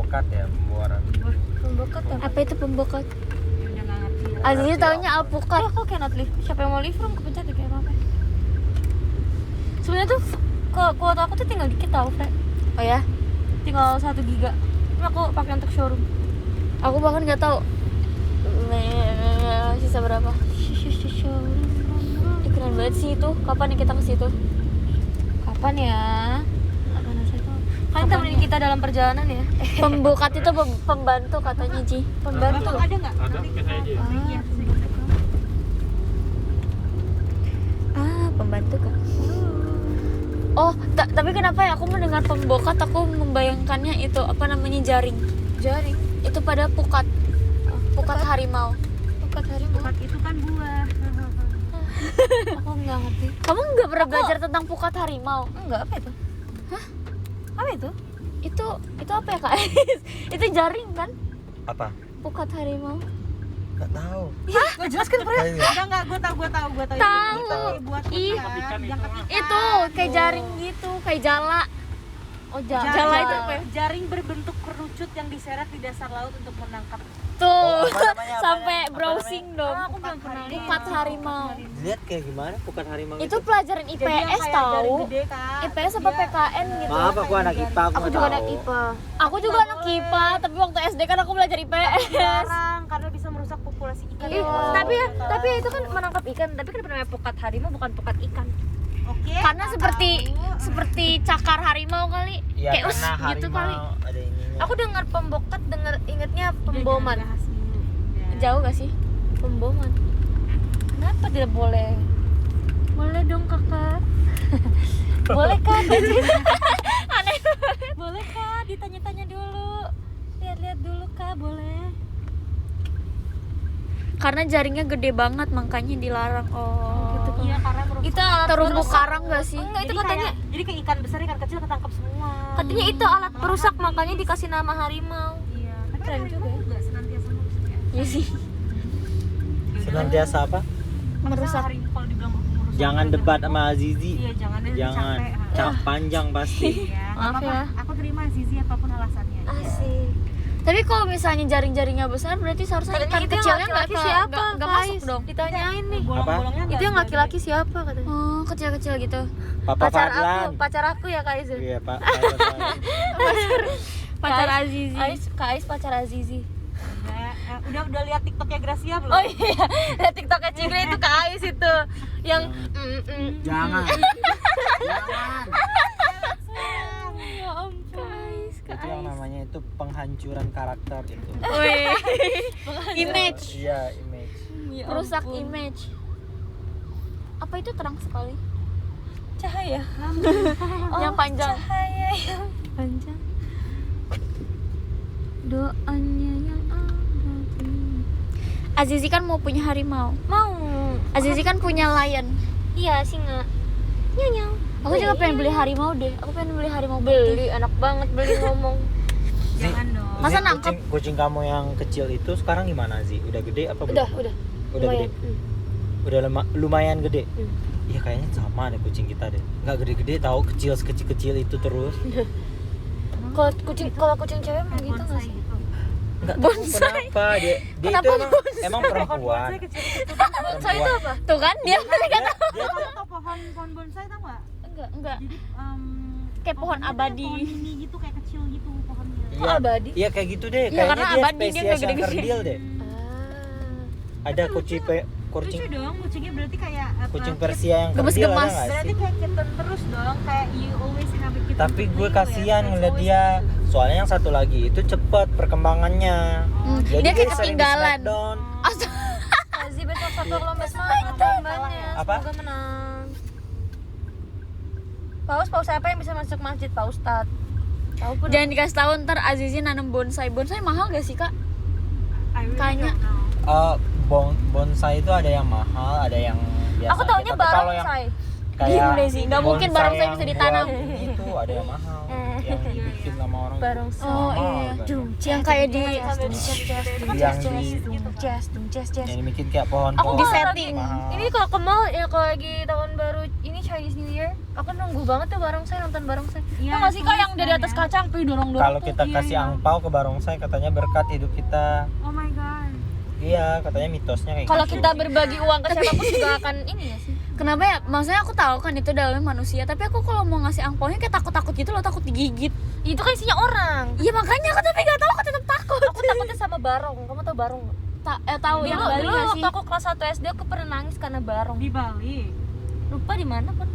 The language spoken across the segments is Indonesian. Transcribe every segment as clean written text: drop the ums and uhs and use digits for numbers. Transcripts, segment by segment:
pembokat ya, pembuaran. Pembokat Apa itu pembokat? udah nggak ngerti. Azizi taunya alpukat. Kok cannot live? Siapa yang mau live room kepencet ya kayak apa? Sebenarnya tuh kuota aku tuh tinggal dikit tau, Fre. Oh ya? Tinggal 1 giga. Ini aku pakai untuk showroom. Aku bahkan nggak tahu sisa berapa. Keren banget sih itu. Kapan nih kita ke situ? Kapan ya? Kapan saya tahu. Kalian temenin kita dalam perjalanan ya? Pembokat itu pembantu katanya Ji. Pembantu ada nggak? Ada, ke saya aja. Iya. Pembantu kan. Oh, tapi kenapa ya aku mendengar pembokat aku membayangkannya itu apa namanya jaring. Jaring. Itu pada pukat. Pukat harimau. Pukat harimau. Pukat itu kan buah. Aku nggak ngerti. Kamu nggak pernah belajar tentang pukat harimau? Enggak, apa itu? Hah? Apa itu? Itu apa ya Kak? Itu jaring kan? Apa? Pukat harimau. Nggak tahu. Hah? Gak jelas kan, Fre? Kayaknya. Enggak, gue tahu. Tahu. Buat Ih, ikan. Yang ikan. Itu kayak jaring gitu, kayak jala. Oh, jala itu apa ya? Jaring berbentuk kerucut yang diseret di dasar laut untuk menangkap. Tuh, Oh, apa namanya, sampai apa browsing dong. Aku belum pernah lihat. Pukat harimau. Lihat kayak gimana pukat harimau Itu pelajaran IPS tahu. IPS apa PKN gitu. Maaf, aku anak IPA, Aku nggak juga tahu. anak IPA. Aku juga anak IPA, tapi waktu SD kan aku belajar IPS. Jarang karena bisa merusak populasi ikan. Iya. Tapi itu kan menangkap ikan. Tapi kenapa namanya pukat harimau bukan pukat ikan? Oke. Karena seperti cakar harimau kali. Iya, Kayak karena harimau gitu kali. ada ininya. Aku dengar pembokat, ingetnya pemboman. Jauh gak sih? Pemboman. Kenapa tidak boleh? Boleh dong kakak. Boleh kan? Aneh. Boleh kak, ditanya-tanya dulu. Lihat-lihat dulu kak, boleh. Karena jaringnya gede banget makanya dilarang. Oh, gitu kan. Iya, karena merusak. Itu terumbu karang gak sih? Enggak, itu katanya. Jadi kayak ikan besar, ikan kecil ketangkap semua. Katanya itu alat perusak makanya dikasih nama harimau. Iya, tapi Keren juga ya. Enggak senantiasa merusak ya. Iya sih. Senantiasa apa? Merusak. Kalau dibilang merusak. Jangan debat sama Azizi. Iya, jangan deh, Jangan. capek. Panjang pasti. Iya, Maaf ya. Aku terima Zizi apapun alasannya. Asik. Tapi kalau misalnya jaring-jaringnya besar berarti seharusnya Katanya ikan itu yang kecilnya laki-laki nggak siapa, nggak guys? masuk dong. Ditanyain nih. Bolong-bolongnya Itu yang laki-laki siapa katanya? Oh, kecil-kecil gitu. Papa Fadlan. Pacar aku ya Kak Izul. Iya, Pak. Papa Fadlan. Pacar Azizi. Kak Ais pacar Azizi. Udah lihat TikToknya Gracia belum? Oh iya, lihat TikToknya Cigre itu Kak Ais itu yang Jangan. Jangan. Ya ampun. Itu yang namanya itu penghancuran karakter itu. Wih, image, Iya, image. merusak image. Apa itu terang sekali? Cahaya. Yang panjang. Cahaya yang Panjang. Doanya yang ada. Azizi kan mau punya harimau. mau. Azizi kan punya lion. Iya, singa. Nyanyau. Aku juga pengen beli harimau deh. Aku pengen beli harimau Beli enak banget beli ngomong. Zi, Jangan dong. Masa Zi, nangkep? kucing kamu yang kecil itu sekarang gimana Zi? Udah gede apa belum? Udah. Udah gede. Udah lumayan gede. Hmm. Iya kayaknya sama deh kucing kita deh. Nggak gede-gede tahu kecil sekecil-kecil itu terus. Kalau kucing cewek mah gitu enggak sih? Nggak tahu Bonsai. kenapa dia Kenapa itu bonsai? emang perempuan. Bonsai itu apa? Tuh kan dia Dia Atau pohon bonsai tau nggak? enggak Jadi kayak pohon abadi. Pohon mini gitu kayak kecil gitu pohonnya. Iya, abadi? Iya kayak gitu deh. Iya, Kayaknya karena dia abadi, dia spesies nggak yang gede-gede. kerdil deh. Ada kucing Lucu dong, kucingnya berarti kayak apa? kucing Persia yang kerdil ada Gemes-gemes. nggak Berarti sih? kayak kitten terus dong, kayak you always in a big kitten. Tapi gue to kasihan play ngeliat with, dia. Soalnya yang satu lagi itu cepet perkembangannya. Jadi Dia kayak sering di ketinggalan. smackdown. Aziz besok satu lomba semangat banyak. Apa? Semoga menang. Paus apa yang bisa masuk masjid Pak Ustadz? Tahu pun. Jangan dikasih tahu ntar Azizi nanam bonsai. Bonsai mahal gak sih kak? Kayaknya. Bonsai itu ada yang mahal, ada yang biasa. Aku taunya aja. Tapi kalau yang barongsai. Diem deh sih, nggak mungkin bonsai barongsai yang bisa ditanam. buat Itu ada yang mahal, yang dibikin sama orang. Barongsai. Oh Mahal iya. kan. Yang kayak di Yang yang dibikin kayak pohon-pohon. Aku di setting. Mahal. Ini kalau ke mall ya kalau lagi tahun baru ini Chinese New Year, aku nunggu banget tuh barongsai, nonton barongsai. Iya, Tau gak sih kak yang dari atas kaca sampai dorong-dorong Kalau tuh? kita Iya, kasih iya. angpau ke barongsai katanya berkat hidup kita. Oh my god. Iya, katanya mitosnya kayak Kalau gitu. kita berbagi uang ke siapapun juga akan ini ya sih. Kenapa ya? Maksudnya aku tahu kan itu dalamnya manusia, tapi aku kalau mau ngasih angpaunya kayak takut-takut gitu loh, takut digigit. Itu kan isinya orang. Iya makanya aku tapi gak tahu, aku tetap takut. Aku takutnya sama barong. Kamu tau barong nggak? Tahu yang Dulu, Bali dulu gak sih? waktu aku kelas 1 SD aku pernah nangis karena barong. Di Bali. Lupa di mana kan.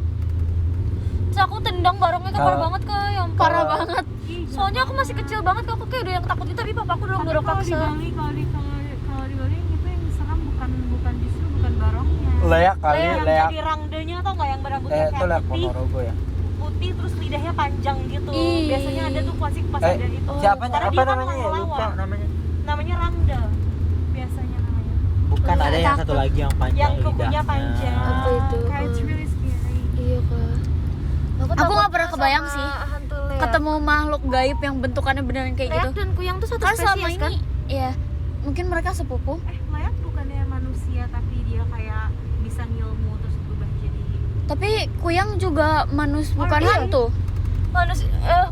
Terus aku tendang barongnya kan parah Kalau- banget kak, yang Parah banget. Soalnya aku masih kecil banget, aku kayak udah yang takut itu, tapi papaku dorong-dorong paksa. kalau di Bali itu yang serem bukan justru bukan barongnya. Leak kali, yang leak. jadi rangdenya tau nggak yang berambutnya Itu kayak leak putih, Ponorogo ya. putih terus lidahnya panjang gitu. Ih. Biasanya ada tuh klasik pas Eh, ada itu. siapa Karena apa dia kan namanya ya? ngelawak. Lupa namanya. Namanya rangda. Biasanya namanya. Bukan ada yang satu lagi yang panjang Yang kukunya lidahnya. panjang. Apa itu? Kayak it's really scary. Iya kak. Aku takut nggak pernah sama kebayang sih hantu leak. ketemu makhluk gaib yang bentukannya beneran kayak Leak gitu. dan kuyang tuh satu Kan selama spesies ini, kan? ya mungkin mereka sepupu. Leak bukannya manusia tapi dia kayak bisa ngilmu terus berubah jadi. Tapi kuyang juga bukan iya. hantu.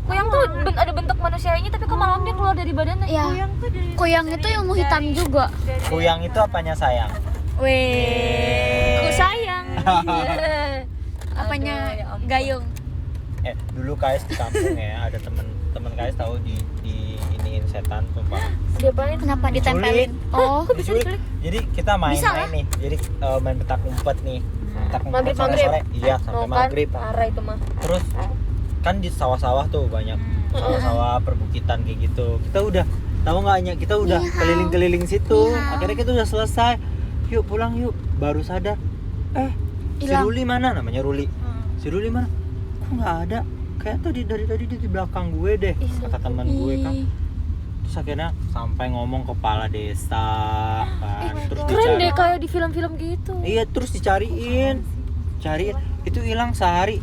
Kuyang tuh ada bentuk manusianya, tapi kok malam dia keluar dari badannya. Ya. Kuyang tuh dari Kuyang itu ilmu hitam juga. Kuyang itu apanya sayang? Weh. Ku sayang. Apanya Aduh, ya ampun. gayung. Dulu KS di kampung ya, ada temen KS tahu di iniin setan sumpah. Diapain? Kenapa ditempelin? Oh, Diculik. Jadi kita Bisa main-main nih. Jadi main petak umpet nih. Petak umpet Maghrib, sampai maghrib. sore. Iya, sampai Oh, kan? maghrib. Parah itu mah. Terus kan di sawah-sawah tuh banyak sawah-sawah perbukitan kayak gitu. Kita udah tahu nggak Nya? Kita udah Iya. keliling-keliling situ. Iya. Akhirnya kita udah selesai. Yuk pulang yuk. Baru sadar. Si Hilang. Ruli mana? Namanya Ruli. Si Ruli mana? Kok nggak ada? Kayak tadi dari tadi dia di belakang gue deh. Kata teman gue kan. Ih. Terus akhirnya sampai ngomong kepala desa kan. Terus Keren dicari. deh kayak di film-film gitu. Iya, terus dicariin. Cariin. Itu hilang sehari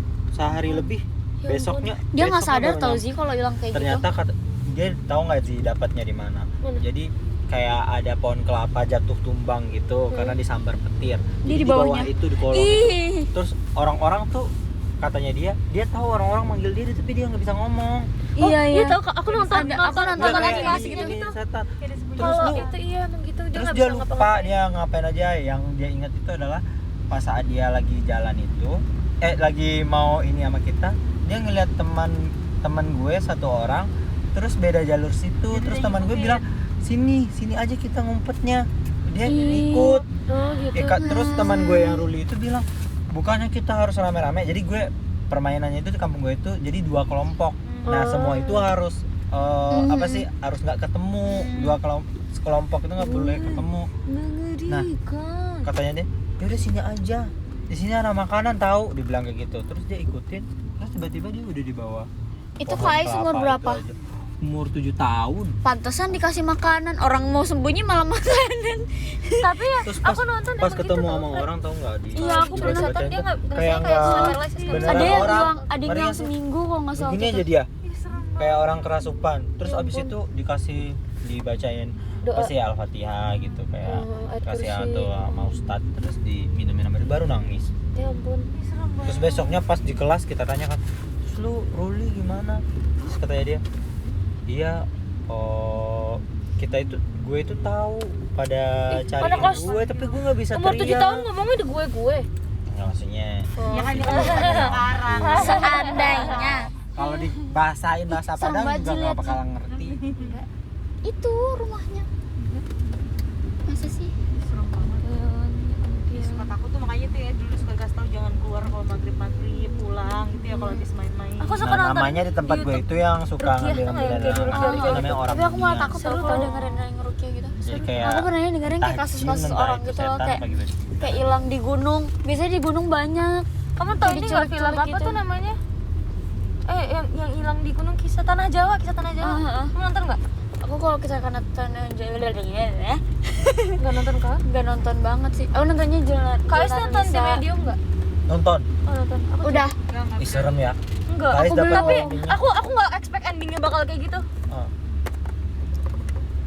lebih. Ya Besoknya Dia nggak besoknya sadar baru tau nyampe. sih kalau hilang kayak Ternyata dia tahu nggak sih dapatnya di mana? Mana? Jadi kayak ada pohon kelapa jatuh tumbang gitu karena disambar petir. Dia Jadi di bawahnya. bawah itu di kolong. gitu. itu. Ih. Terus orang-orang tuh katanya dia tahu orang-orang manggil dia tapi dia nggak bisa ngomong. Iya iya. tahu kak, aku nonton Aku nonton Nggak kayak animasi ini- gitu. ini setan. Terus Kalau lu itu iya emang gitu, dia terus nggak dia bisa lupa ngapa-ngapain. dia ngapain aja. Yang dia ingat itu adalah pas saat dia lagi jalan itu lagi mau ini sama kita, dia ngeliat teman gue satu orang terus beda jalur situ. Terus teman gue bilang sini aja kita ngumpetnya. Dia ikut. Oh gitu. Terus teman gue yang Ruli itu bilang bukannya kita harus rame-rame. Jadi gue permainannya itu di kampung gue itu jadi 2 kelompok. Nah semua itu harus apa sih, harus nggak ketemu. 2 kelompok itu nggak boleh ketemu. Nah katanya dia yaudah sini aja, di sini ada makanan tahu, dibilang kayak gitu. Terus dia ikutin, terus tiba-tiba dia udah di bawah Itu pohon Kais umur kelapa berapa? itu aja. Umur 7 tahun. Pantesan dikasih makanan. Orang mau sembunyi malah makanan. Tapi ya Terus pas, aku nonton pas emang ketemu gitu, sama tau. orang tahu nggak di Iya, aku di pernah baca-bacain nonton, dia tuh nggak kayak nggak nggak paralysis, nggak beneran Ada yang orang. bilang ada yang Ngeri. seminggu kalau nggak salah. Begini gitu. aja dia Ih, serem banget. kayak orang kerasupan. Terus Ya abis ampun. itu dikasih dibacain Doa. apa sih Al-Fatihah gitu kayak Ayat kasih kursi. atau sama ustadz, terus diminum baru nangis. Ya ampun. Ih, serem banget. Terus besoknya pas di kelas kita tanya kan, terus lu Ruli gimana? Terus katanya dia, iya gue itu tahu pada cari anak kelas gue tapi gue nggak bisa Umur 7 teriak. tahun ngomongnya di gue. Nggak, maksudnya Ya kan itu sekarang. Seandainya kalau dibahasain bahasa Serem Padang banget juga sih nggak liat bakalan ngerti. itu rumahnya. Masa sih? Serem banget. Ya, suka takut tuh makanya tuh ya dulu suka kasih tau jangan keluar kalau maghrib pulang gitu ya kalau habis main-main. Aku suka Nah, nonton namanya di tempat gue itu yang suka Rukiah, ngambil-ngambil kayak di Rukiah gitu. namanya orang Tapi aku malah dunia. takut dulu kalau dengerin yang ngerukia gitu. Jadi kayak Aku pernah dengerin kayak entah kasus-kasus jin, entah orang itu gitu loh, setan, kayak apa gimana. kayak hilang di gunung. Biasanya di gunung banyak. Kamu tahu Kayak ini nggak film diculik-culik apa gitu. tuh namanya? Yang hilang di gunung, kisah tanah Jawa. Kamu nonton nggak? Aku kalau kita karena tanah Nggak nonton kak? nggak nonton banget sih. Aku nontonnya jalan. Kais nonton The Medium nggak? Nonton. Oh nonton. Aku Udah. Ih, serem ya. enggak. Kais Aku dapat tapi endingnya. aku nggak expect endingnya bakal kayak gitu. Oh.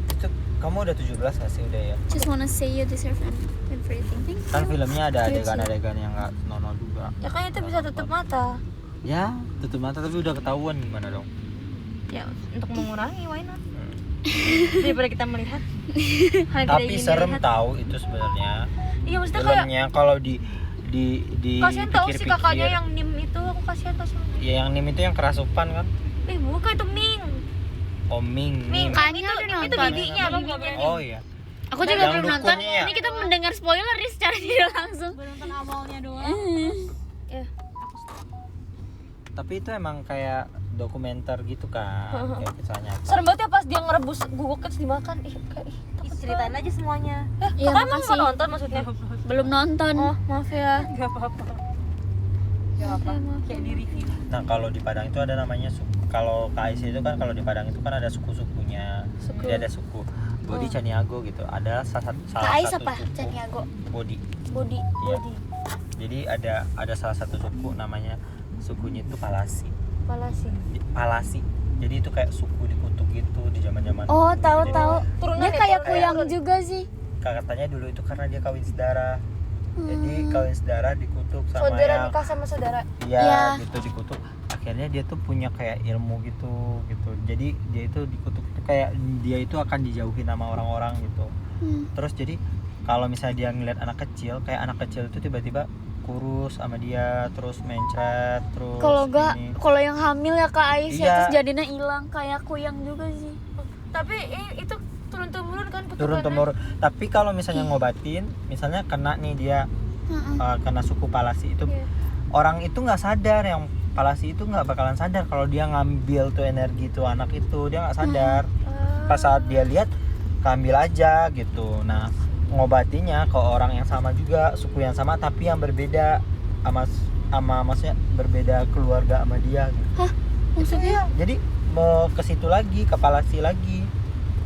Itu Kamu udah 17 gak sih? Udah ya. Just wanna say you deserve everything. Thank you. Kan filmnya ada Cute sih. adegan-adegan yang nggak senonoh juga. Ya kan itu bisa tutup mata. Ya, tutup mata tapi udah ketahuan gimana dong? Ya untuk mengurangi, why not? Daripada kita melihat. Hal yang tidak Tapi ingin serem dilihat. tahu itu sebenarnya. Iya maksudnya kayak Filmnya kalau di kasihan tau si kakaknya pikir-pikir. yang Nim itu, aku kasihan tau sama dia. Ya yang Nim itu yang kerasupan kan? Bukan itu Ming. Oh Ming. Ming, Kayaknya itu, udah itu nonton. bibinya, bibinya. Oh iya. Aku juga Yang belum nonton. dukunnya ya? Ini kita mendengar spoiler nih secara tidak langsung. Baru nonton awalnya doang. Ya. Tapi itu emang kayak dokumenter gitu kan, kayak kisah nyata. Serem banget ya pas dia ngerebus guguk terus dimakan. Kayak takut Ceritain aja semuanya. Iya, Kakak emang makasih. mau nonton maksudnya? Belum nonton. Oh, maaf ya. Gak apa-apa. Gak apa. Kayak di review. Nah kalau di Padang itu ada namanya suku. Kalau KIC itu kan kalau di Padang itu kan ada suku-sukunya. Suku. Jadi ada suku Bodi Caniago gitu. Ada salah Kais satu apa? suku Caniago. Bodi. Body. Iya. Jadi ada salah satu suku namanya sukunya itu Palasi. Palasi. Palasi. Jadi itu kayak suku dikutuk gitu di zaman-zaman. Oh, dulu. tahu Jadi, tahu. Turunan Dia ya, kayak turunan. kuyang juga sih. katanya dulu itu karena dia kawin sedara. Jadi kawin sedara dikutuk sama Saudara yang nikah sama saudara. iya Iya. gitu dikutuk. Akhirnya dia tuh punya kayak ilmu gitu. Jadi dia itu dikutuk itu kayak dia itu akan dijauhin sama orang-orang gitu. Terus jadi kalau misalnya dia ngeliat anak kecil, kayak anak kecil itu tiba-tiba kurus sama dia, terus mencret, terus Kalau enggak, ini. kalau yang hamil ya Kak Ais ya, Iya. terus jadinya hilang kayak kuyang juga sih. Tapi itu turun temurun kan kutukannya. turun temurun. Tapi kalau misalnya ngobatin, misalnya kena nih dia kena suku Palasi itu, Iya. orang itu nggak sadar, yang Palasi itu nggak bakalan sadar kalau dia ngambil tuh energi tuh anak itu, dia nggak sadar. Pas saat dia lihat, keambil aja gitu. Nah ngobatinya ke orang yang sama juga, suku yang sama tapi yang berbeda sama maksudnya berbeda keluarga sama dia gitu. Maksudnya? Jadi mau ke situ lagi, ke Palasi lagi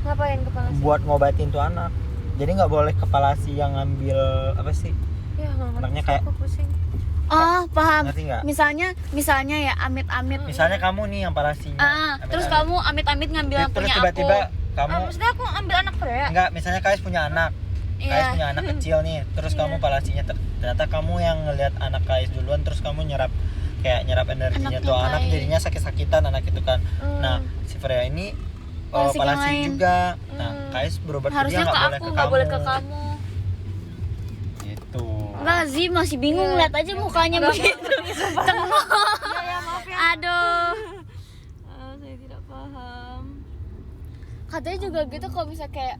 Ngapain ke Palasi? buat ngobatin tuh anak. Jadi nggak boleh ke Palasi yang ngambil apa sih? Ya nggak ngerti. Anaknya sih, kayak- aku pusing. Oh, paham. Ngerti nggak? Misalnya ya amit-amit. Misalnya kamu nih yang Palasinya. Terus kamu amit-amit ngambil yang terus punya tiba-tiba aku. kamu Maksudnya aku ambil anak Korea. enggak, misalnya Kais punya anak. Kais Iya. punya anak kecil nih, terus kamu Palasinya ternyata kamu yang ngelihat anak Kais duluan, terus kamu nyerap energinya Anaknya tuh anak Kais. jadinya sakit-sakitan anak itu kan. Nah, si Freya ini Palasi yang Palasi lain. juga. Nah, Kais berobat ke Harusnya dia ke aku, nggak boleh ke kamu. Gitu. Enggak sih, masih bingung lihat aja mukanya begitu. Cengok. Ya maaf ya. Aduh. Saya tidak paham. Katanya juga gitu kalau misalnya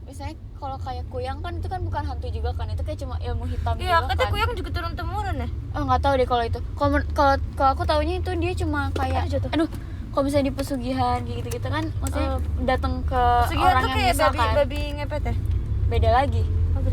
kalau kayak kuyang kan itu kan bukan hantu juga kan, itu kayak cuma ilmu hitam Iya, juga katanya kan. kuyang juga turun temurun ya. Oh, nggak tahu deh kalau itu. Kalau aku taunya itu dia cuma kayak Aduh, jatuh. aduh, kalau misalnya di pesugihan kayak gitu-gitu kan maksudnya datang ke Segitu orang tuh yang kayak bisa kan. babi ngepet ya. Beda lagi.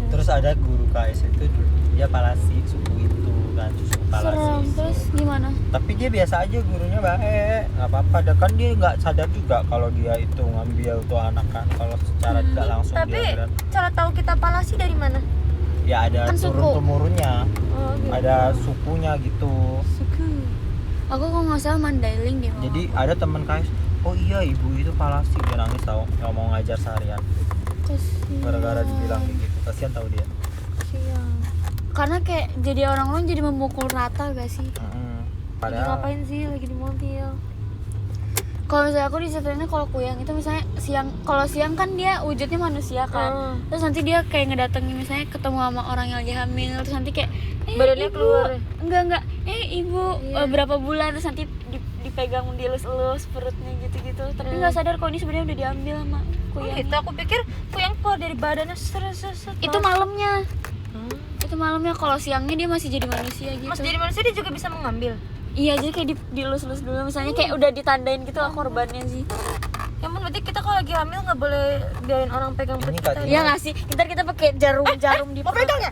Terus ada guru Kais itu dia Palasi, suku itu kan, suku Palasi. Serem. Terus gimana? Tapi dia biasa aja, gurunya baik, nggak apa-apa. Dan kan dia nggak sadar juga kalau dia itu ngambil tuh anak kan, kalau secara tidak langsung Tapi dia berat. cara tahu kita Palasi dari mana? Ya ada Kan suku. turun temurunnya, Oh, gitu. ada sukunya gitu. Suku. Aku kok nggak salah Mandailing deh. Mama. Jadi ada teman Kais, oh iya ibu itu Palasi, dia nangis tahu, nggak mau ngajar seharian Kasian. gara-gara dibilang kayak gitu. Kasian tahu dia. Siang. Karena kayak jadi orang-orang jadi memukul rata gak sih? Lagi Padahal ngapain sih? Lagi di mobil. Kalau misalnya aku disatuinnya kalau kuyang itu misalnya kalau siang kan dia wujudnya manusia kan. Terus nanti dia kayak ngedatengin misalnya ketemu sama orang yang lagi hamil, terus nanti kayak Badannya ibu. keluar ya? Enggak ibu Iya. berapa bulan, terus nanti dipegang dielus-elus perutnya gitu-gitu. Tapi nggak sadar kalau ini sebenarnya udah diambil sama Oh kuyang. gitu, aku pikir kuyang keluar dari badannya set. Itu malamnya. Itu malamnya, kalau siangnya dia masih jadi manusia gitu. Mas jadi manusia dia juga bisa mengambil. Iya, jadi kayak dielus-elus dulu misalnya kayak udah ditandain gitu lah korbannya sih. Ya ampun, berarti kita kalau lagi hamil nggak boleh biarin orang pegang perut Ini kita. Kak, Iya nggak sih? Kita pakai jarum di Mau pegang ya?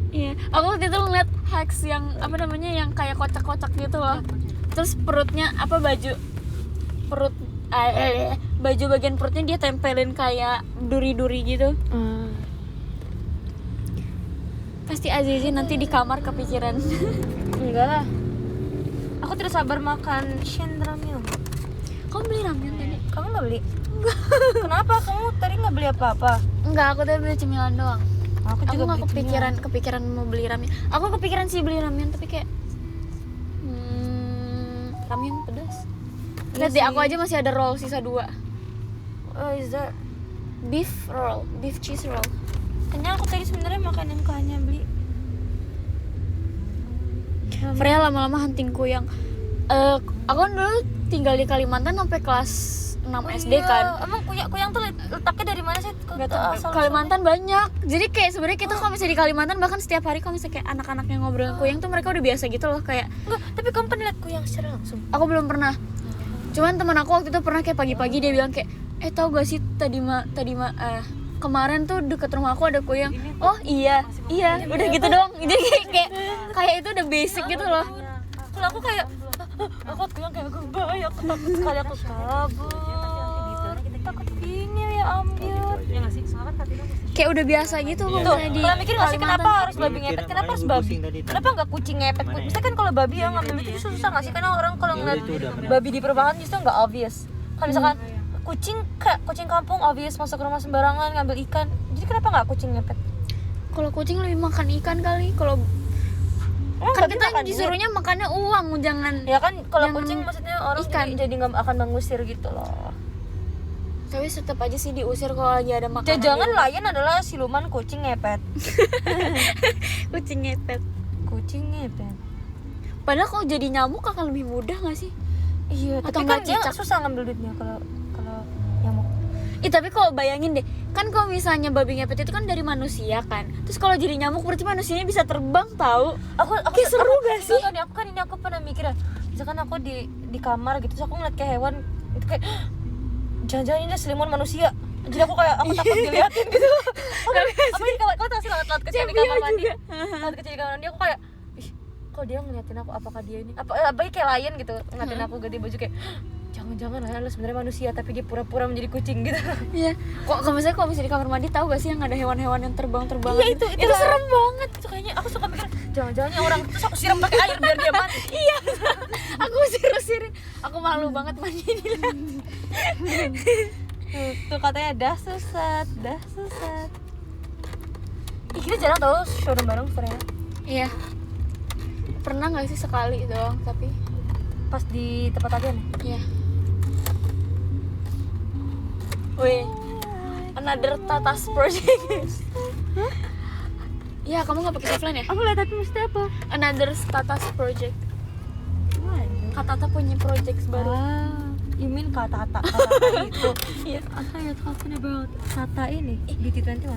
Iya, aku waktu itu ngeliat hacks yang apa namanya yang kayak kocak-kocak gitu loh. Terus perutnya apa baju bagian perutnya dia tempelin kayak duri-duri gitu. Pasti Azizi nanti di kamar kepikiran. Enggak lah. Aku tidak sabar makan Shen ramyun. Kamu beli ramen tadi? Kamu nggak beli? Kenapa? Kamu tadi nggak beli apa-apa? Enggak, aku tadi beli cemilan doang. Aku Aku juga nggak beli kepikiran mau beli ramen. Aku kepikiran sih beli ramen tapi kayak ramen pedas. Lihat deh, aku aja masih ada roll sisa 2. Oh, is that Beef roll, beef cheese roll. kenyang? Aku tadi sebenarnya makan yang hanya beli. Freya lama-lama hunting kuyang. Aku kan dulu tinggal di Kalimantan sampai kelas 6 SD kan. Emang kuyang tuh letaknya dari mana sih? Gak tau, Kalimantan banyak. Jadi kayak sebenarnya kita kalau misalnya di Kalimantan bahkan setiap hari kalau misalnya kayak anak-anaknya ngobrolin kuyang tuh mereka udah biasa gitu loh kayak. Enggak, tapi kamu pernah lihat kuyang secara langsung? Aku belum pernah. Cuman teman aku waktu itu pernah kayak pagi-pagi dia bilang kayak, tahu gak sih tadi kemarin tuh deket rumah aku ada kuyang. Oh iya, udah gitu doang. Jadi kayak itu udah basic gitu loh. Kalau aku kayak aku kuyang kayak aku bayar, aku takut sekali aku kabur. Takut bingit ya ambil. Ya nggak sih, soalnya kan Katina mesti Kayak udah biasa gitu Iya. kalau Tuh, misalnya di kalian mikir nggak sih kenapa Kalimantan. harus babi ngepet? Mikir, Kenapa harus makanya babi? pusing tadi. Kenapa nggak kucing ngepet? Mana ya? Misalnya kan kalau babi yang ngambil itu justru susah nggak sih? Karena orang kalau Ya ngeliat udah, itu udah benar. babi di perumahan justru nggak obvious. Kalau misalkan kucing kayak kucing kampung obvious masuk ke rumah sembarangan ngambil ikan. Jadi kenapa nggak kucing ngepet? Kalau kucing lebih makan ikan kali. Kalau Emang kan babi kita makan duit? disuruhnya makannya uang, jangan. Ya kan kalau Yang kucing maksudnya orang ikan. jadi nggak akan mengusir gitu loh. Tapi tetap aja sih diusir kalau lagi ada makanan. Jangan di- lion adalah siluman kucing ngepet. kucing ngepet. Kucing ngepet. Padahal kalau jadi nyamuk akan lebih mudah nggak sih? Iya, Atau tapi nggak kan dia cicak? susah ngambil duitnya kalau nyamuk. Tapi kalau bayangin deh, kan kalau misalnya babi ngepet itu kan dari manusia kan. Terus kalau jadi nyamuk berarti manusianya bisa terbang tahu. Aku Kayak seru gak sih? Aku pernah mikir ya, misalkan aku di kamar gitu, terus aku ngeliat kayak hewan itu kayak jangan-jangan ini selimuan manusia. Jadi aku takut diliatin gitu. Apa ini kau tahu sih lalat kecil di kamar mandi? Lalat kecil di kamar mandi aku kayak, ih, kok dia ngeliatin aku? Apakah dia ini? Apa kayak lion gitu ngeliatin aku ganti baju kayak jangan-jangan lion lo sebenarnya manusia tapi dia pura-pura menjadi kucing gitu. Iya. Kalau misalnya di kamar mandi tahu gak sih yang ada hewan-hewan yang terbang-terbangan? Iya gitu? itu serem banget. Itu kayaknya aku suka mikir jangan-jangan ini orang terus aku siram pakai air biar dia mati. Iya. Aku usir-usirin. Aku malu banget mandi di laut. Tuh katanya dah sesat. Ih, kita jarang tau showroom bareng Freya. Iya. Pernah nggak sih sekali doang tapi Pas di tempat agen. iya. Wih, another Tatas project. Iya, kamu nggak pakai offline ya? Aku lihat tapi mesti apa? Another Tatas project. Kak Tata punya project baru. You mean Kak Tata itu? Iya. Apa ya talking about Tata ini? BT21.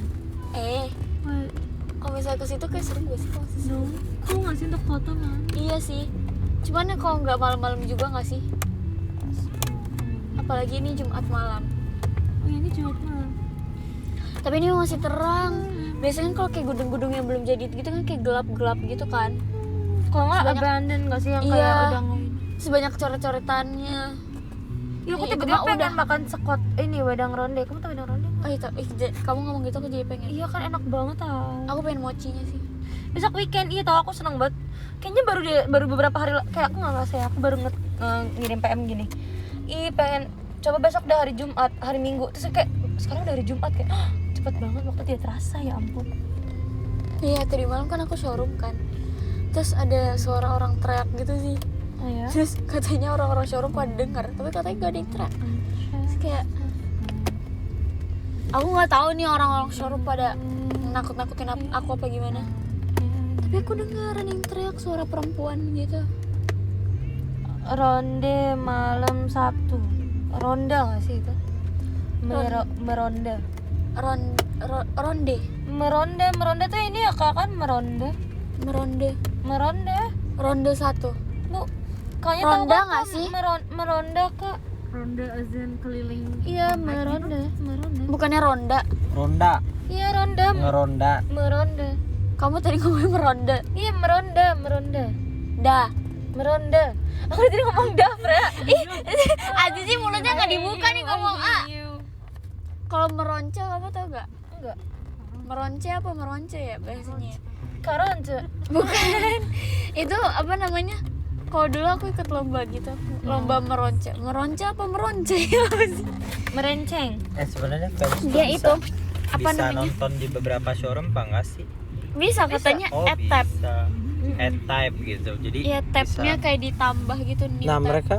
Kalau misalnya ke situ kayak seru gak sih? Kalau No, aku nggak sih untuk foto man. Iya sih. Cuman ya kalau nggak malam-malam juga nggak sih? Apalagi ini Jumat malam. Oh ini Jumat malam. Tapi ini masih terang. Biasanya kan kalau kayak gedung-gedung yang belum jadi gitu kan kayak gelap-gelap gitu kan. Kalau nggak Sebanyak- abandon nggak sih yang Iya. kayak udah nggak? Sebanyak coret-coretannya. Ya aku Itu tiba-tiba mah pengen udah. makan sekot ini wedang ronde. Kamu tau wedang ronde? Oh itu, kamu ngomong gitu aku jadi pengen. Iya kan enak banget tau. Aku pengen mochinya sih. Besok weekend iya tau aku seneng banget. Kayaknya baru beberapa hari kayak aku nggak ngerasa ya. Aku baru ngirim PM gini. Ih pengen coba besok udah hari Jumat, hari Minggu. Terus kayak sekarang udah hari Jumat kayak cepet banget waktu tidak terasa ya ampun. Iya tadi malam kan aku showroom kan. Terus ada suara orang teriak gitu sih. Oh ya. Terus katanya orang-orang showroom pada dengar, tapi katanya gak ada yang teriak. Terus kayak aku nggak tahu nih orang-orang showroom pada nakut-nakutin aku apa gimana. Tapi aku dengar ada yang teriak suara perempuan gitu. Ronde malam Sabtu. Ronda nggak sih itu? Meronda. Ronde. Meronda tuh ini ya kak kan meronda. Ronde 1. Bu, kayaknya Ronda tahu nggak sih? Meronda kak. ronda azan keliling. Iya meronda. Bukannya ronda. Ronda, Iya ronda. ngeronda. Meronda. Kamu tadi ngomongin meronda. Iya meronda. Dah. Meronda. Aku tadi ngomong dah, Freya. Ih, Aji sih mulutnya nggak dibuka nih ngomong A. Kalau meronce kamu tau gak? Enggak. Meronce apa meronce ya bahasanya? Karonce. Bukan. Itu apa namanya? Kalau dulu aku ikut lomba gitu, lomba meronce apa meronce? Merenceng. Sebenarnya fans tuh Dia itu apa bisa namanya? nonton di beberapa showroom apa enggak sih? Bisa katanya Oh E-type. bisa E-type gitu, jadi Iya, tab-nya bisa. kayak ditambah gitu nih. Nah mereka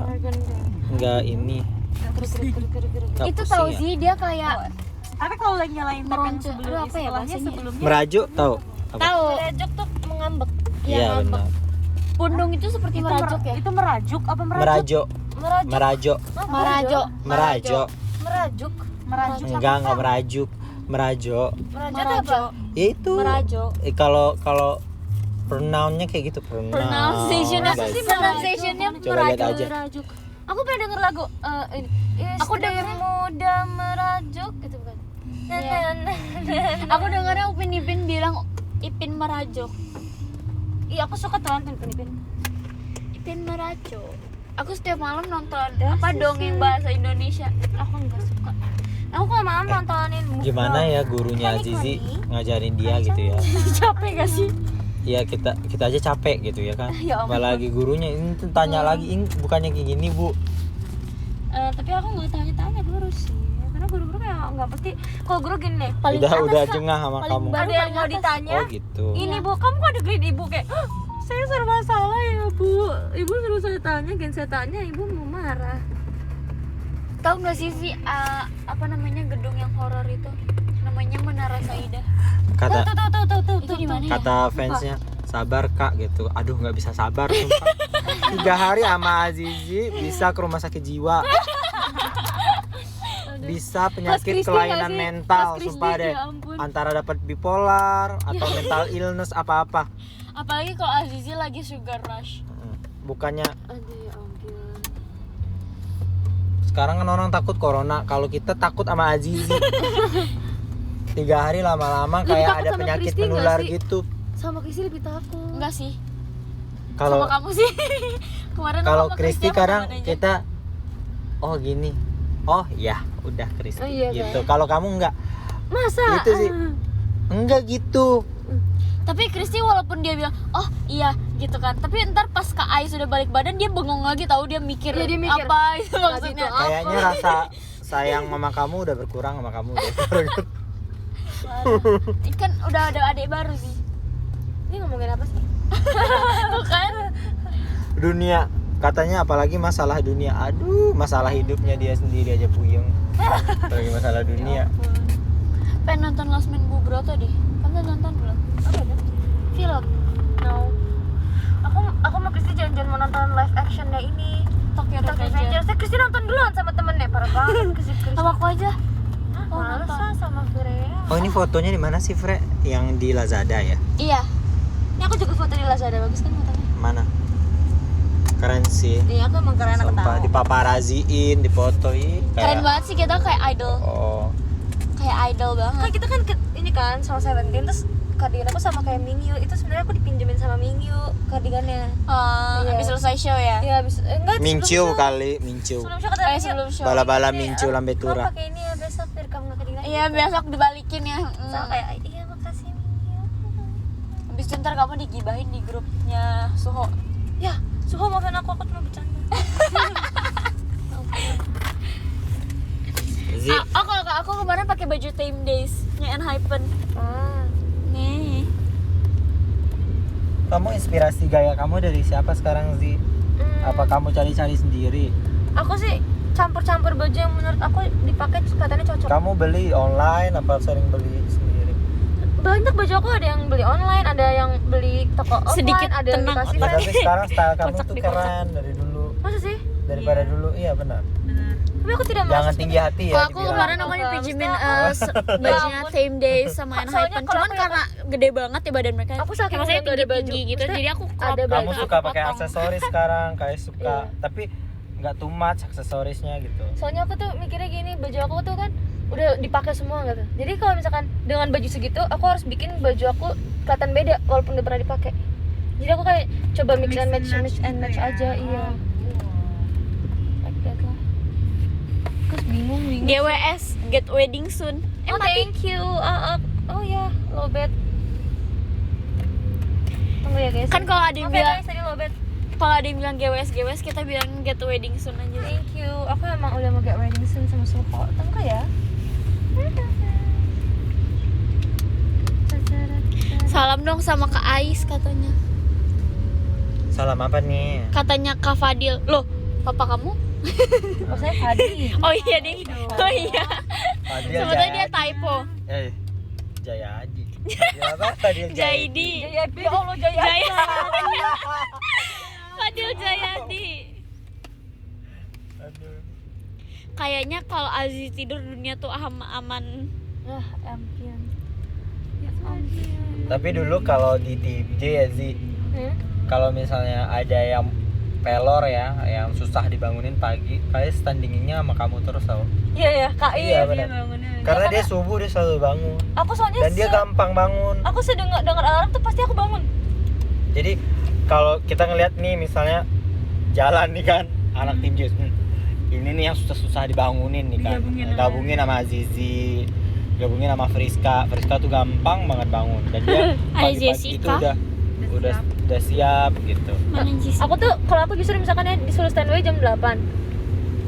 nggak ini nggak Itu pusing tahu ya? sih dia kayak Tapi kalau lagi nyalain tab yang Meronce. sebelum Aduh, apa ya istilahnya bahasanya? sebelumnya Merajuk tahu? Apa? tahu Merajuk tuh mengambek. Iya benar. pundung itu seperti merajuk ya? itu merajuk apa Merajuk, Merajuk. merajuk, Merajuk. merajuk. Merajuk. merajuk Enggak merajuk, merajuk. Merajuk apa? Ya itu. Merajuk. Kalau pronounnya kayak gitu pronoun. Pronunciation-nya Guys. pronunciation-nya Coba lihat aja. Merajuk. Aku pernah denger lagu ini. Aku Istri dengernya- muda merajuk gitu bukan? Iya. Aku dengarnya Upin Ipin bilang Ipin merajuk. Iya, aku suka tuh nonton Ipin. Ipin merajuk. Aku setiap malam nonton apa dongeng bahasa Indonesia. Aku enggak suka. Aku kalau malam nontonin Gimana ya gurunya Azizi ngajarin dia gitu ya? Capek gak sih? Ya kita aja capek gitu ya kan. Ya ampun. Apalagi gurunya ini tuh tanya lagi, ini bukannya kayak gini bu. Tapi aku nggak tanya-tanya guru sih. Karena guru-guru kayak nggak pasti. Kalau guru gini nih, Udah jengah sama kamu. ada yang mau ditanya. Oh gitu. Ini bu, kamu kok ada grade ibu kayak "Hah, saya serba salah ya bu. Ibu suruh saya tanya, gen saya tanya, ibu mau marah. Tahu nggak sih Vi, apa namanya gedung yang horor itu? Namanya Menara Saidah. Kata Tuh. Itu di mana ya? kata fansnya sabar kak gitu. Aduh nggak bisa sabar sumpah. 3 hari sama Azizi bisa ke rumah sakit jiwa. Bisa penyakit Christy kelainan nggak sih? mental Mas Christy, sumpah deh. ya ampun. Antara dapat bipolar atau mental illness apa-apa. Apalagi kalau Azizi lagi sugar rush. Bukannya Aduh ya ampun. sekarang kan orang takut corona, kalau kita takut sama Azizi. 3 hari lama-lama Lebih kayak takut ada sama penyakit Christy nggak menular sih? gitu. Sama Christy lebih takut. Enggak sih. Kalau Sama kamu sih. Kemarin kalau aku sama Christy aku kadang kemana aja. kita oh gini. Oh iya, udah Christy Oh, iya, gitu. Kalau kamu enggak Masa? gitu sih. Enggak gitu. Tapi Christy walaupun dia bilang, "Oh, iya," gitu kan. Tapi ntar pas Kak Ai sudah balik badan dia bengong lagi tahu, dia mikir, Iya, dia mikir. apa itu maksudnya. gitu. Kayaknya rasa sayang mama kamu udah berkurang sama kamu deh. Kan udah ada adik baru sih. Ini ngomongin apa sih? Bukan? Dunia katanya apalagi masalah dunia. Aduh, masalah hidupnya dia sendiri aja puyeng. Apalagi masalah dunia. Pengen nonton Last Man Bubroto deh. Kamu nonton belum? Apa itu? Film No. Aku mau Christy janjian mau nonton live actionnya ini. Tokyo Tokyo Revengers. Revengers. Christy nonton duluan sama temennya, parah banget Christy. Sama aku aja. Oh, Males nonton. lah sama Korea. Oh, ini fotonya di mana sih, Fre? Yang di Lazada ya? Iya. Ini aku juga foto di Lazada, bagus kan fotonya? Mana? Keren sih. Iya, aku emang keren anak Sumpah, tahu. dipaparaziin, difotoin Keren banget sih, kita kayak idol. Oh. Kayak idol Kan banget. kita kan ini kan sama Seventeen, terus kardigan aku sama kayak Mingyu. Itu sebenarnya aku dipinjemin sama Mingyu kardigannya. Iya. Habis selesai show ya. Iya, habis enggak Minciu sebelum show. kali, Minciu. Sebelum show kata Mingyu, Sebelum show. Bala-bala "Ini, Minciu lambe kamu tura. pakai ini ya besok biar kamu nggak kardigan." Iya, besok dibalikin ya. Sama kayak iya makasih Mingyu. Habis itu ntar kamu digibahin di grupnya Suho. Ya, Suho maafin aku cuma bercanda. Zi, Aku kemarin pakai baju Time Days-nya Enhypen. Nih. kamu inspirasi gaya kamu dari siapa sekarang, Zi? Apa kamu cari-cari sendiri? Aku sih campur-campur baju yang menurut aku dipakai katanya cocok. Kamu beli online apa sering beli sendiri? Banyak baju aku ada yang beli online, ada yang beli toko offline, Sedikit ada yang tenang. dikasih Nah, tapi sekarang style kamu Kocak tuh dikocak. keren dari dulu. Masa sih? Daripada dulu, iya benar. Tapi aku tidak Jangan merasa tinggi hati ya. Kalau aku dibilang. kemarin aku dipinjemin bajunya Time Days sama Soalnya Enhypen. kalau Cuman aku- karena gede banget ya badan mereka. Aku saking kayak maksudnya nggak ada baju. tinggi gitu. Maksudnya Jadi aku ada crop baju. Kamu aku suka pakai potong. aksesoris sekarang, kayak suka, Iya. tapi nggak too much aksesorisnya gitu. Soalnya aku tuh mikirnya gini, baju aku tuh kan udah dipakai semua gitu. Jadi kalau misalkan dengan baju segitu, aku harus bikin baju aku kelihatan beda walaupun udah pernah dipakai. Jadi aku kayak coba mix and match aja, iya. Like that lah. Terus bingung. GWS, Get Wedding Soon. Oh, thank you. Oh ya, lowbat. Tunggu ya guys. Kan kalau ada yang Maaf ya bilang guys, tadi lowbat. Kalau ada yang bilang GWS kita bilang get wedding soon aja. Thank you. Aku emang udah mau get wedding soon sama Suho. Tengok ya. Salam dong sama Kak Ais katanya. Salam apa nih? Katanya Kak Fadil. Loh, papa kamu? Oh, saya Fadi. Oh iya ding. Oh iya. Fadil Sebetulnya dia Jayadi. typo. Jayadi. Fadil apa? Fadil Jaidi. Jayadi. Ya Allah, Jayadi. Fadil Jayadi. Aduh. Kayaknya kalau Aziz tidur dunia tuh aman. Ah, ampun. Tapi dulu kalau di TJ ya Zi, kalau misalnya ada yang pelor ya, yang susah dibangunin pagi, kayak standingnya sama kamu terus tau. Iya ya, Kak. Iya benar. Karena dia subuh dia selalu bangun. Aku soalnya Dan dia gampang bangun. aku sedengar dengar alarm tuh pasti aku bangun. Jadi kalau kita ngelihat nih misalnya jalan nih kan anak tim Jus, ini nih yang susah-susah dibangunin nih kan, gabungin sama Azizi, gabungin sama Friska tuh gampang banget bangun dan dia pagi-pagi itu Jessica. udah siap gitu. Mana Jessica? Aku tuh kalau aku justru misalkan ya disuruh standby jam 8.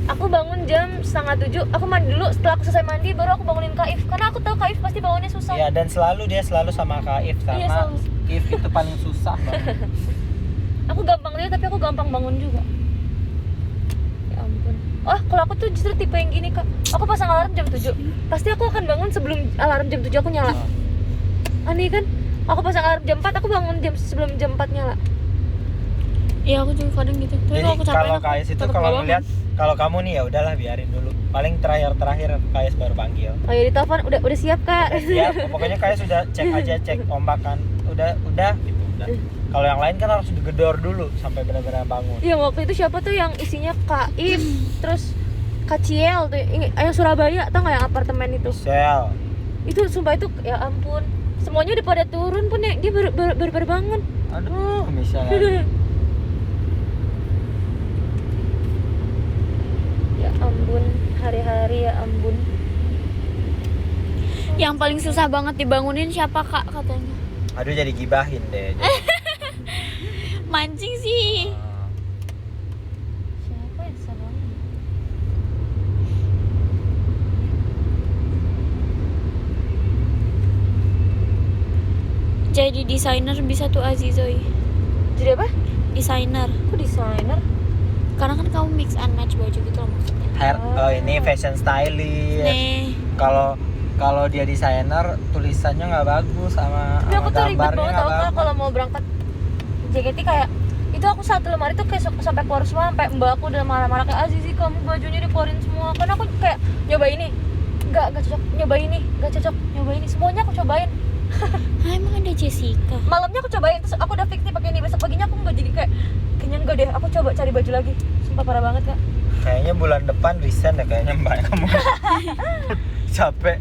Aku bangun jam 6:30. Aku mandi dulu, setelah aku selesai mandi baru aku bangunin Kaif karena aku tahu Kaif pasti bangunnya susah. Iya dan dia selalu sama Kaif sama Iya, selalu. If itu paling susah banget. Aku gampang tidur tapi aku gampang bangun juga. Ya ampun. Oh, kalau aku tuh justru tipe yang gini, Kak. Aku pasang alarm jam 7. Pasti aku akan bangun sebelum alarm jam 7 aku nyala. Aneh kan? Aku pasang alarm jam 4, aku bangun sebelum jam 4 nyala. Iya aku juga kadang gitu. Tapi Jadi kalau aku capek kalau Kais itu kalau ngeliat kalau kamu nih ya udahlah biarin dulu. Paling terakhir Kais baru panggil. Oh ya ditelepon, udah siap, Kak. Udah siap, pokoknya Kais sudah cek ombak kan. Udah gitu udah. Kalau yang lain kan harus digedor dulu sampai benar-benar bangun. Yang waktu itu siapa tuh yang isinya Kaif, terus Kaciel tuh yang Surabaya, tau nggak yang apartemen itu? Sel. Itu sumpah itu ya ampun. Semuanya udah pada turun pun ya, dia baru bangun. Aduh, misalnya. Ya ampun, hari-hari ya ampun. yang paling susah banget dibangunin siapa Kak katanya? Aduh jadi gibahin deh. Mancing sih. Siapa yang susah banget? Jadi desainer bisa tuh Azizoy. Jadi apa? Desainer. Aku desainer. Karena kan kamu mix and match baju gitu loh maksudnya. Ini fashion stylist. Nih. Kalau dia desainer tulisannya nggak bagus sama Tapi aku tuh ribet gambarnya banget nggak tau Kak bagus. kalau mau berangkat JKT kayak itu aku satu lemari tuh kayak sampai keluar semua, sampai mbak aku udah marah-marah kayak Azizi kamu bajunya dikeluarin semua. Karena aku kayak nyoba ini nggak cocok, nyoba ini nggak cocok, nyoba ini semuanya aku cobain. Ah, emang ada Jessica. Malamnya aku cobain terus aku udah fix nih pakai ini, besok paginya aku nggak jadi kayaknya enggak deh, aku coba cari baju lagi. Sumpah parah banget Kak. Kayaknya bulan depan resign ya kayaknya mbak kamu. Capek.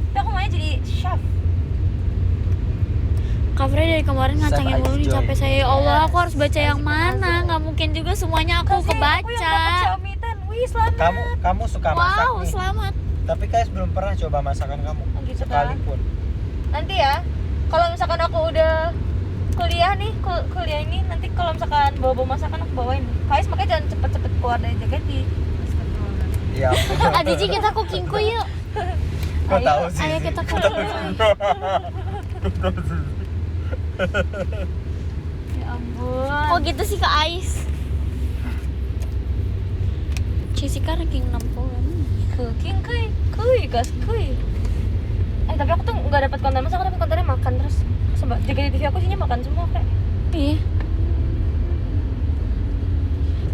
Tapi aku maunya jadi chef. Kak Frey dari kemarin ngacangin Chef mulu nih Azizoy. capek saya. Ya Allah, aku harus baca yang mana? Nggak mungkin juga semuanya aku Kasih, aku yang kebaca. dapat Xiaomi 10. Wih, selamat. Kamu suka masak Wow, nih. selamat. Tapi guys belum pernah coba masakan kamu Oh, gitu kan? sekalipun. Nanti ya kalau misalkan aku udah kuliah nih, kuliah ini nanti kalau misalkan bawa masakan aku bawain. Kais makanya jangan cepet-cepet keluar dari JKT. Iya. Adici kita cooking ku yuk. Kok tahu sih? Ayo kita cooking. Ya ampun. Kok gitu sih Kak Ais? Jessica ranking 60. Cooking kuy gas kuy. Tapi aku tuh nggak dapat konten masak, aku dapat kontennya makan terus. Sebab JKT TV aku isinya makan semua kayak. Iya.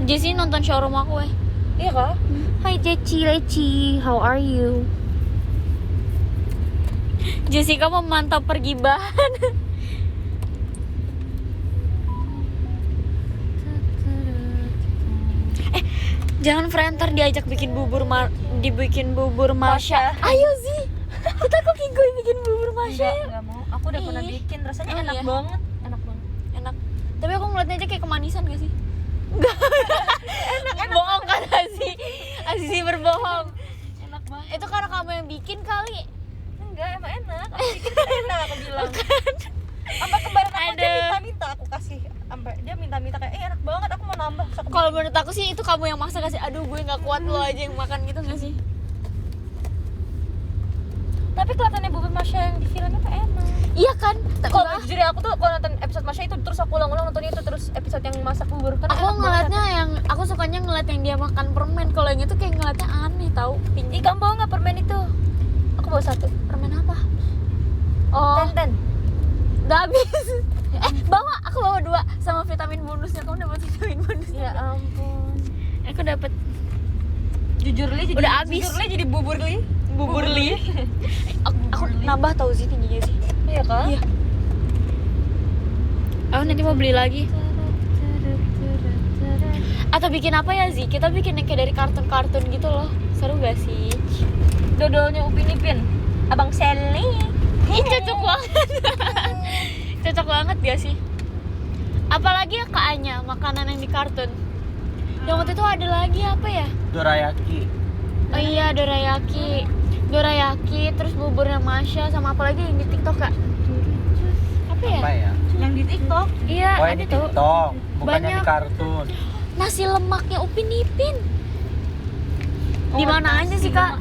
Jessie nonton showroom aku Iya kak? Hai Leci, how are you? Jessica memantau pergibahan. Jangan Frenter diajak bikin dibikin bubur Masya. Masya. Ayo Zi. Kita cooking gue bikin bubur Masya. Enggak mau. Aku udah pernah Ih. bikin, rasanya Oh, enak iya? banget. Enak banget. Enak. Tapi aku ngeliatnya aja kayak kemanisan gak sih? Enak. Bohong kan Azizi berbohong. Enak banget. Itu karena kamu yang bikin kali. Enggak, emang enak. Aku bikin kan enak, aku bilang. Apa kembaran aku aja Aduh. minta aku kasih sampai dia minta-minta kayak enak banget aku mau nambah. Terus aku Kalau menurut aku sih itu kamu yang maksa kasih. Aduh gue nggak kuat, lo aja yang makan gitu nggak sih? tapi kelihatannya bubur Masya yang di film itu enak. Iya kan? Kalau jujur ya, aku tuh kalau nonton episode Masya itu terus aku ulang-ulang nonton itu terus episode yang masak bubur kan Aku enak ngeliatnya banget. yang aku sukanya ngeliat yang dia makan permen. Kalau yang itu kayak ngeliatnya aneh tau. Ih, kamu bawa nggak permen itu? Aku bawa satu. Permen apa? Oh, Ten. udah habis. Bawa, aku bawa 2 sama vitamin bonusnya. Kamu dapat vitamin bonusnya? Ya ampun. Aku dapat Jujur li jadi Udah habis. Jujur li jadi bubur li. bubur li. Aku nambah tau sih tingginya sih. Iya kan? Iya. Aku nanti mau beli lagi. Atau bikin apa ya Zi? Kita bikin yang kayak dari kartun-kartun gitu loh. Seru gak sih? Dodolnya Upin Ipin. Abang Sally. Ih, cocok banget. Cocok banget gak sih? Apalagi ya Kak Anya, makanan yang di kartun. Yang waktu itu ada lagi apa ya? Dorayaki. Oh iya, dorayaki, terus buburnya Masya, sama apa lagi yang di TikTok Kak? Apa ya? Apa ya? Yang di TikTok. Iya, Oh ada ini tuh. TikTok, bukannya Banyak. di kartun. Nasi lemaknya Upin Ipin. Oh, Di mana aja sih Kak?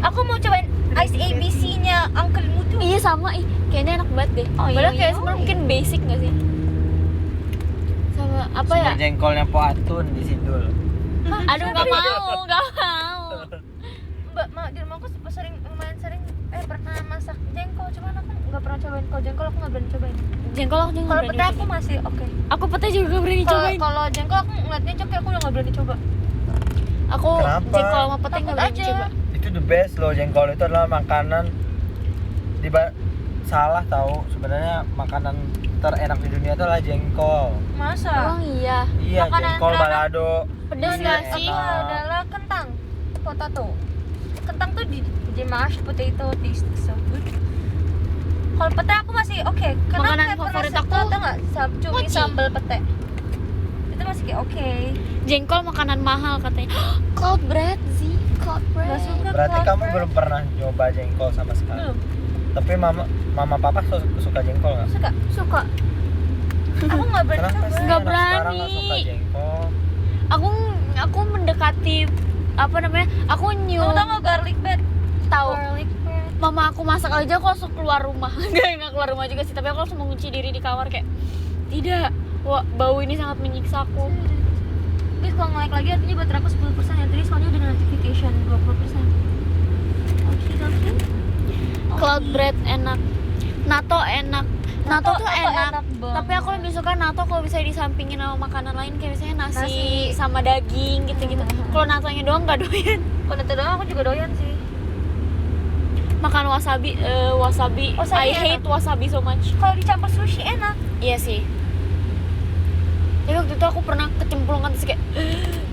Aku mau cobain Ice ABC-nya Uncle Mutu. Iya sama, kayaknya enak banget deh. Oh, iya, Padahal kayak iya. sebenarnya mungkin basic gak sih? Sama apa ya? Sumber jengkolnya Po Atun di Sidul. Aduh nggak mau. Mbak, di rumah aku lumayan sering pernah masak jengkol, cuman aku nggak pernah cobain. Kalau jengkol aku nggak berani cobain. Jengkol aku juga Kalau nggak pete berani aku cobain. masih oke. Aku pete juga gak berani Kalau cobain. kalau jengkol aku ngeliatnya coba aku udah nggak berani coba. Aku Kenapa? jengkol sama pete Takut nggak berani aja. coba. Itu the best loh, jengkol itu adalah makanan salah tahu sebenarnya makanan terenak di dunia itu adalah jengkol. Masa? Oh iya. Iya, Makanan jengkol terenak. balado. Pedes Ini nggak sih? enak. Adalah kentang, potato. Kentang tuh di mashed potato taste so good. Kalau pete aku masih oke. Karena Makanan kayak favorit pernah aku tau nggak cumi mochi. sambal pete. Itu masih kayak oke. Jengkol makanan mahal katanya. Cloud bread sih, cloud bread. Nggak suka. Berarti cloud kamu bread. belum pernah nyoba jengkol sama sekali. Belum. Tapi mama papa suka jengkol nggak? Suka. Suka. Aku nggak berani Kenapa coba. sih Nggak anak sekarang berani. nggak suka jengkol? Aku mendekati apa namanya? Aku Kamu nyium tau nggak garlic bread? tahu. Garlic bread. Mama aku masak aja aku langsung keluar rumah. Nggak keluar rumah juga sih, tapi aku langsung mengunci diri di kamar kayak tidak. Wah, bau ini sangat menyiksa aku. Guys, kalau nge-like lagi artinya baterai aku 10% ya. Tadi soalnya udah notification 20%. Oke. Cloud bread enak. Nato enak. Nato tuh Nato enak. enak banget. Tapi aku lebih suka nato kalau bisa disampingin sama makanan lain kayak misalnya nasi, Nasi. sama daging gitu-gitu. Kalau natonya doang nggak doyan. Kalau itu doang aku juga doyan sih. Makan wasabi, wasabi. Wasabi I hate enak. wasabi so much. Kalau dicampur sushi enak. Iya sih. Tapi waktu itu aku pernah kecemplungan terus kayak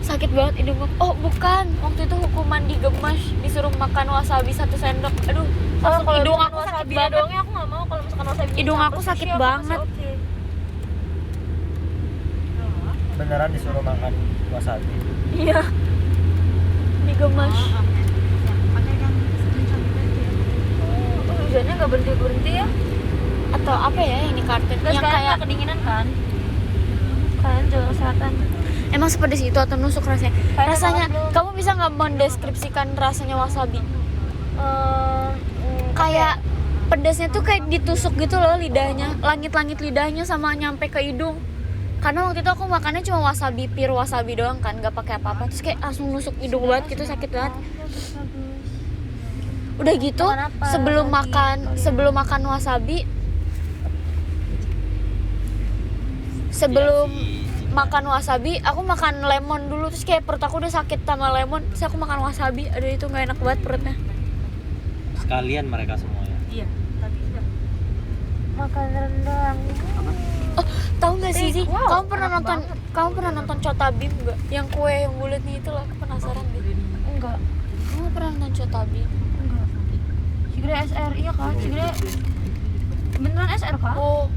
sakit banget hidung aku. Oh bukan, waktu itu hukuman digemas disuruh makan wasabi 1 sendok. Aduh, langsung hidung aku sakit banget. Doangnya aku nggak mau kalau misalkan wasabi. Hidung aku dicampur sakit sushi, aku banget. masih oke. Beneran disuruh makan wasabi. Iya. Digemas. Oh, hujannya nggak berhenti ya? Atau apa ya ini kartun Terus yang kayak kayak kedinginan kan? Kalian jaga kesehatan. emang sepedes itu atau nusuk rasanya? Kayak Rasanya banget belum. kamu bisa nggak mendeskripsikan rasanya wasabi? Kayak Kayak pedasnya tuh kayak ditusuk gitu loh lidahnya, langit-langit lidahnya sama nyampe ke hidung. Karena waktu itu aku makannya cuma wasabi pure wasabi doang kan, nggak pakai apa-apa. Terus kayak langsung nusuk hidung banget gitu, sakit banget. Udah gitu Makan apa sebelum makan wasabi, sebelum makan wasabi aku makan lemon dulu, terus kayak perut aku udah sakit sama lemon, terus aku makan wasabi. Aduh itu nggak enak banget perutnya. Sekalian mereka semuanya. Iya, tadi udah makan rendang. Oh, tahu nggak sih Zi? Wow, enak Kamu pernah nonton Chotabim nggak? Yang kue yang bulatnya itu loh, aku penasaran deh. Enggak, Kamu pernah nonton Chotabim? enggak. Cigre SR iya kan? Cigre beneran SR kan? Oh,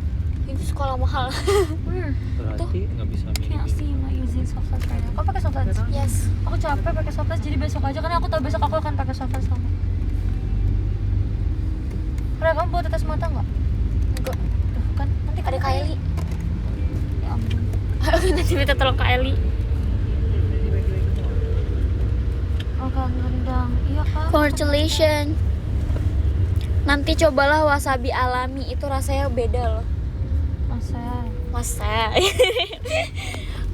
itu sekolah mahal. Berarti nggak bisa milih. Can't see my using soft lens right now. Kau pakai soft lens? Yes. Aku capek pakai soft lens, jadi besok aja karena aku tahu besok aku akan pakai soft lens kamu. Pernah kamu bawa tetes mata nggak? Enggak. Tuh kan nanti Ada Kylie. Nanti minta tolong Kak Eli. Makan rendang. Iya Kak. Congratulations. Nanti cobalah wasabi alami, itu rasanya beda loh. Masa?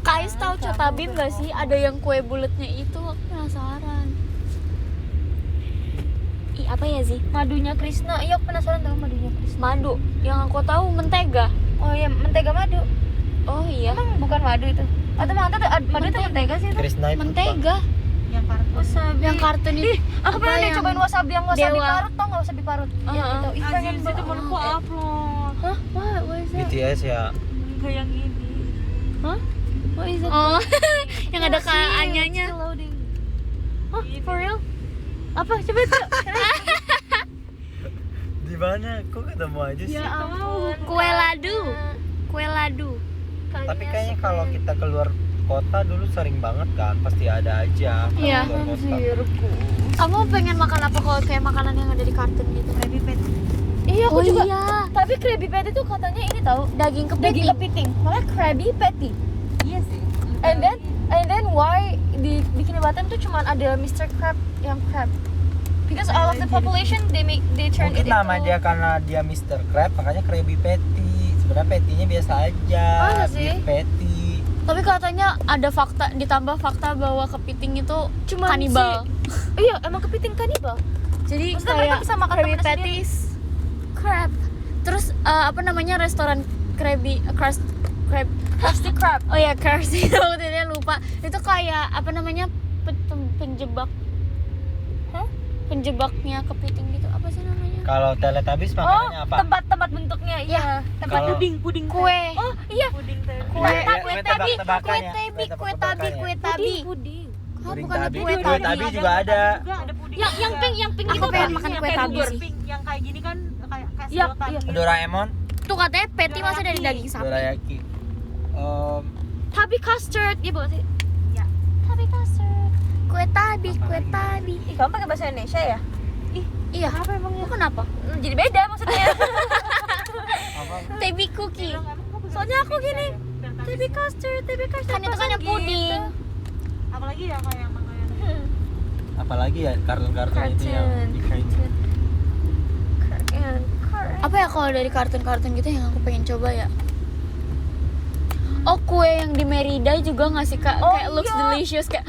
Kais tahu Cotabim gak sih? Ada yang kue bulatnya itu, aku penasaran. Ih, apa ya sih? Madunya Krishna. Iya aku penasaran tahu madunya Krishna. Madu. Yang aku tahu mentega. Oh iya, mentega madu. Oh iya, Emang bukan madu itu? Atau madu itu Mentega. mentega sih itu? Krishna itu mentega. Yang kartu. Wasabi. Yang kartun itu. Aku apa pernah deh yang cobain wasabi yang wasabi Dewa. parut, tau nggak wasabi parut? Yang itu. Ih, pengen Aziz itu banget. temenku upload. Hah? What is that? BTS ya. Enggak yang ini. Hah? What is it? Oh, yang ada Still Kak Anyanya. loading. Hah? For real? Apa? Coba itu. Di mana? Kok ketemu aja sih? Ya ampun. Kue ladu. Kue ladu. Tapi kayaknya kalau kita keluar kota dulu sering banget kan, pasti ada aja. kalau Iya. keluar kota. Anjirku. Kamu pengen makan apa kalau kayak makanan yang ada di kartun gitu? Baby pet. Iya, aku Oh juga. iya. Tapi Krabby Patty tuh katanya ini tahu Daging kepiting. daging kepiting. Malah Krabby Patty. Iya sih. And then why di Bikini Bottom tuh cuma ada Mr. Crab yang crab? Because all of the population they turn Mungkin it into nama dia karena dia Mr. Crab, makanya Krabby Patty. Sebenarnya patty-nya biasa aja. Masa sih? Beef patty. Tapi katanya ada fakta, ditambah fakta bahwa kepiting itu Cuman kanibal. Iya, emang kepiting kanibal. Jadi Maksudnya mereka kayak bisa makan Krabby temennya Patties, crab. Terus apa namanya restoran Krabby crust crab. Krusty Krab. Oh ya Krusty, aku tadinya lupa. Itu kayak apa namanya penjebak. Hah? Penjebaknya kepiting gitu. Apa sih namanya? Kalau Teletubbies Oh, makanannya apa? tempat Iya. bentuknya. Iya, tempat Kalau- Puding. Kue. Oh, iya. Puding teh. Kue, Iya, iya, kue kue tabi, tebak-tebakan kue ya. tabi, Kue kue tabi, tebak-tebakan kue tabi. Puding. Hah, Puding bukan tabi. kue Kue tabi. tabi juga ada. Juga ada puding. Yang pink Aku itu pengen kan? makan Yang kue kayak tabi bubur sih. pink, yang kayak gini kan kayak Iya, sedotan iya. gitu. Doraemon, Tuh katanya patty masa dari daging sapi. dorayaki. Tabi custard. Iya bukan sih? Ya. Tabi custard. Kue tabi, kue tabi. Ih, kamu pakai bahasa Indonesia ya? Iya. Apa emangnya? Kok kenapa? Jadi beda maksudnya. Apa? Tabi cookie. Soalnya aku gini. Tabi custard. Kan itu kan yang gitu. puding. Apalagi ya kayak makanan. Apalagi ya kartun-kartun itu yang di kartun. Apa ya kalau dari kartun-kartun gitu yang aku pengen coba ya? Oh, kue yang di Merida juga ngasih Kak, Oh, kayak looks iya. delicious kayak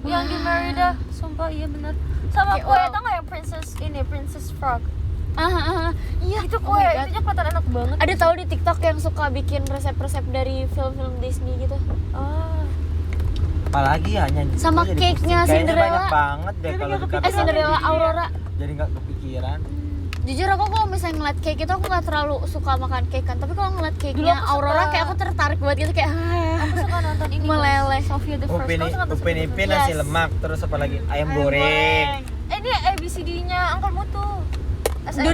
Yang di Merida, sumpah iya bener. Sama Kayak kue wow. tau nggak yang Princess Frog? Iya, Itu oh kue, my God. itunya kelihatan enak banget. Ada tahu di TikTok yang suka bikin resep-resep dari film-film Disney gitu. Ah, Apalagi ya nyanyi. Sama Kok jadi cake-nya pusing? Kayaknya Cinderella. banyak banget deh Tapi kalau nggak di kepikiran. kartun. Cinderella Aurora. Jadi nggak kepikiran. Jujur aku kalau misalnya ngeliat cake itu aku nggak terlalu suka makan cake kan. Tapi kalau ngeliat Dulu cake-nya aku suka. Aurora kayak aku tertarik banget gitu kayak aku suka nonton ini. Meleleh. Sofia the First. Upin Kamu suka nonton Sofia the Ipin First? nasi Yes. lemak, terus apa lagi? Ayam goreng. Ini ABCD-nya Uncle Mutu. SABC.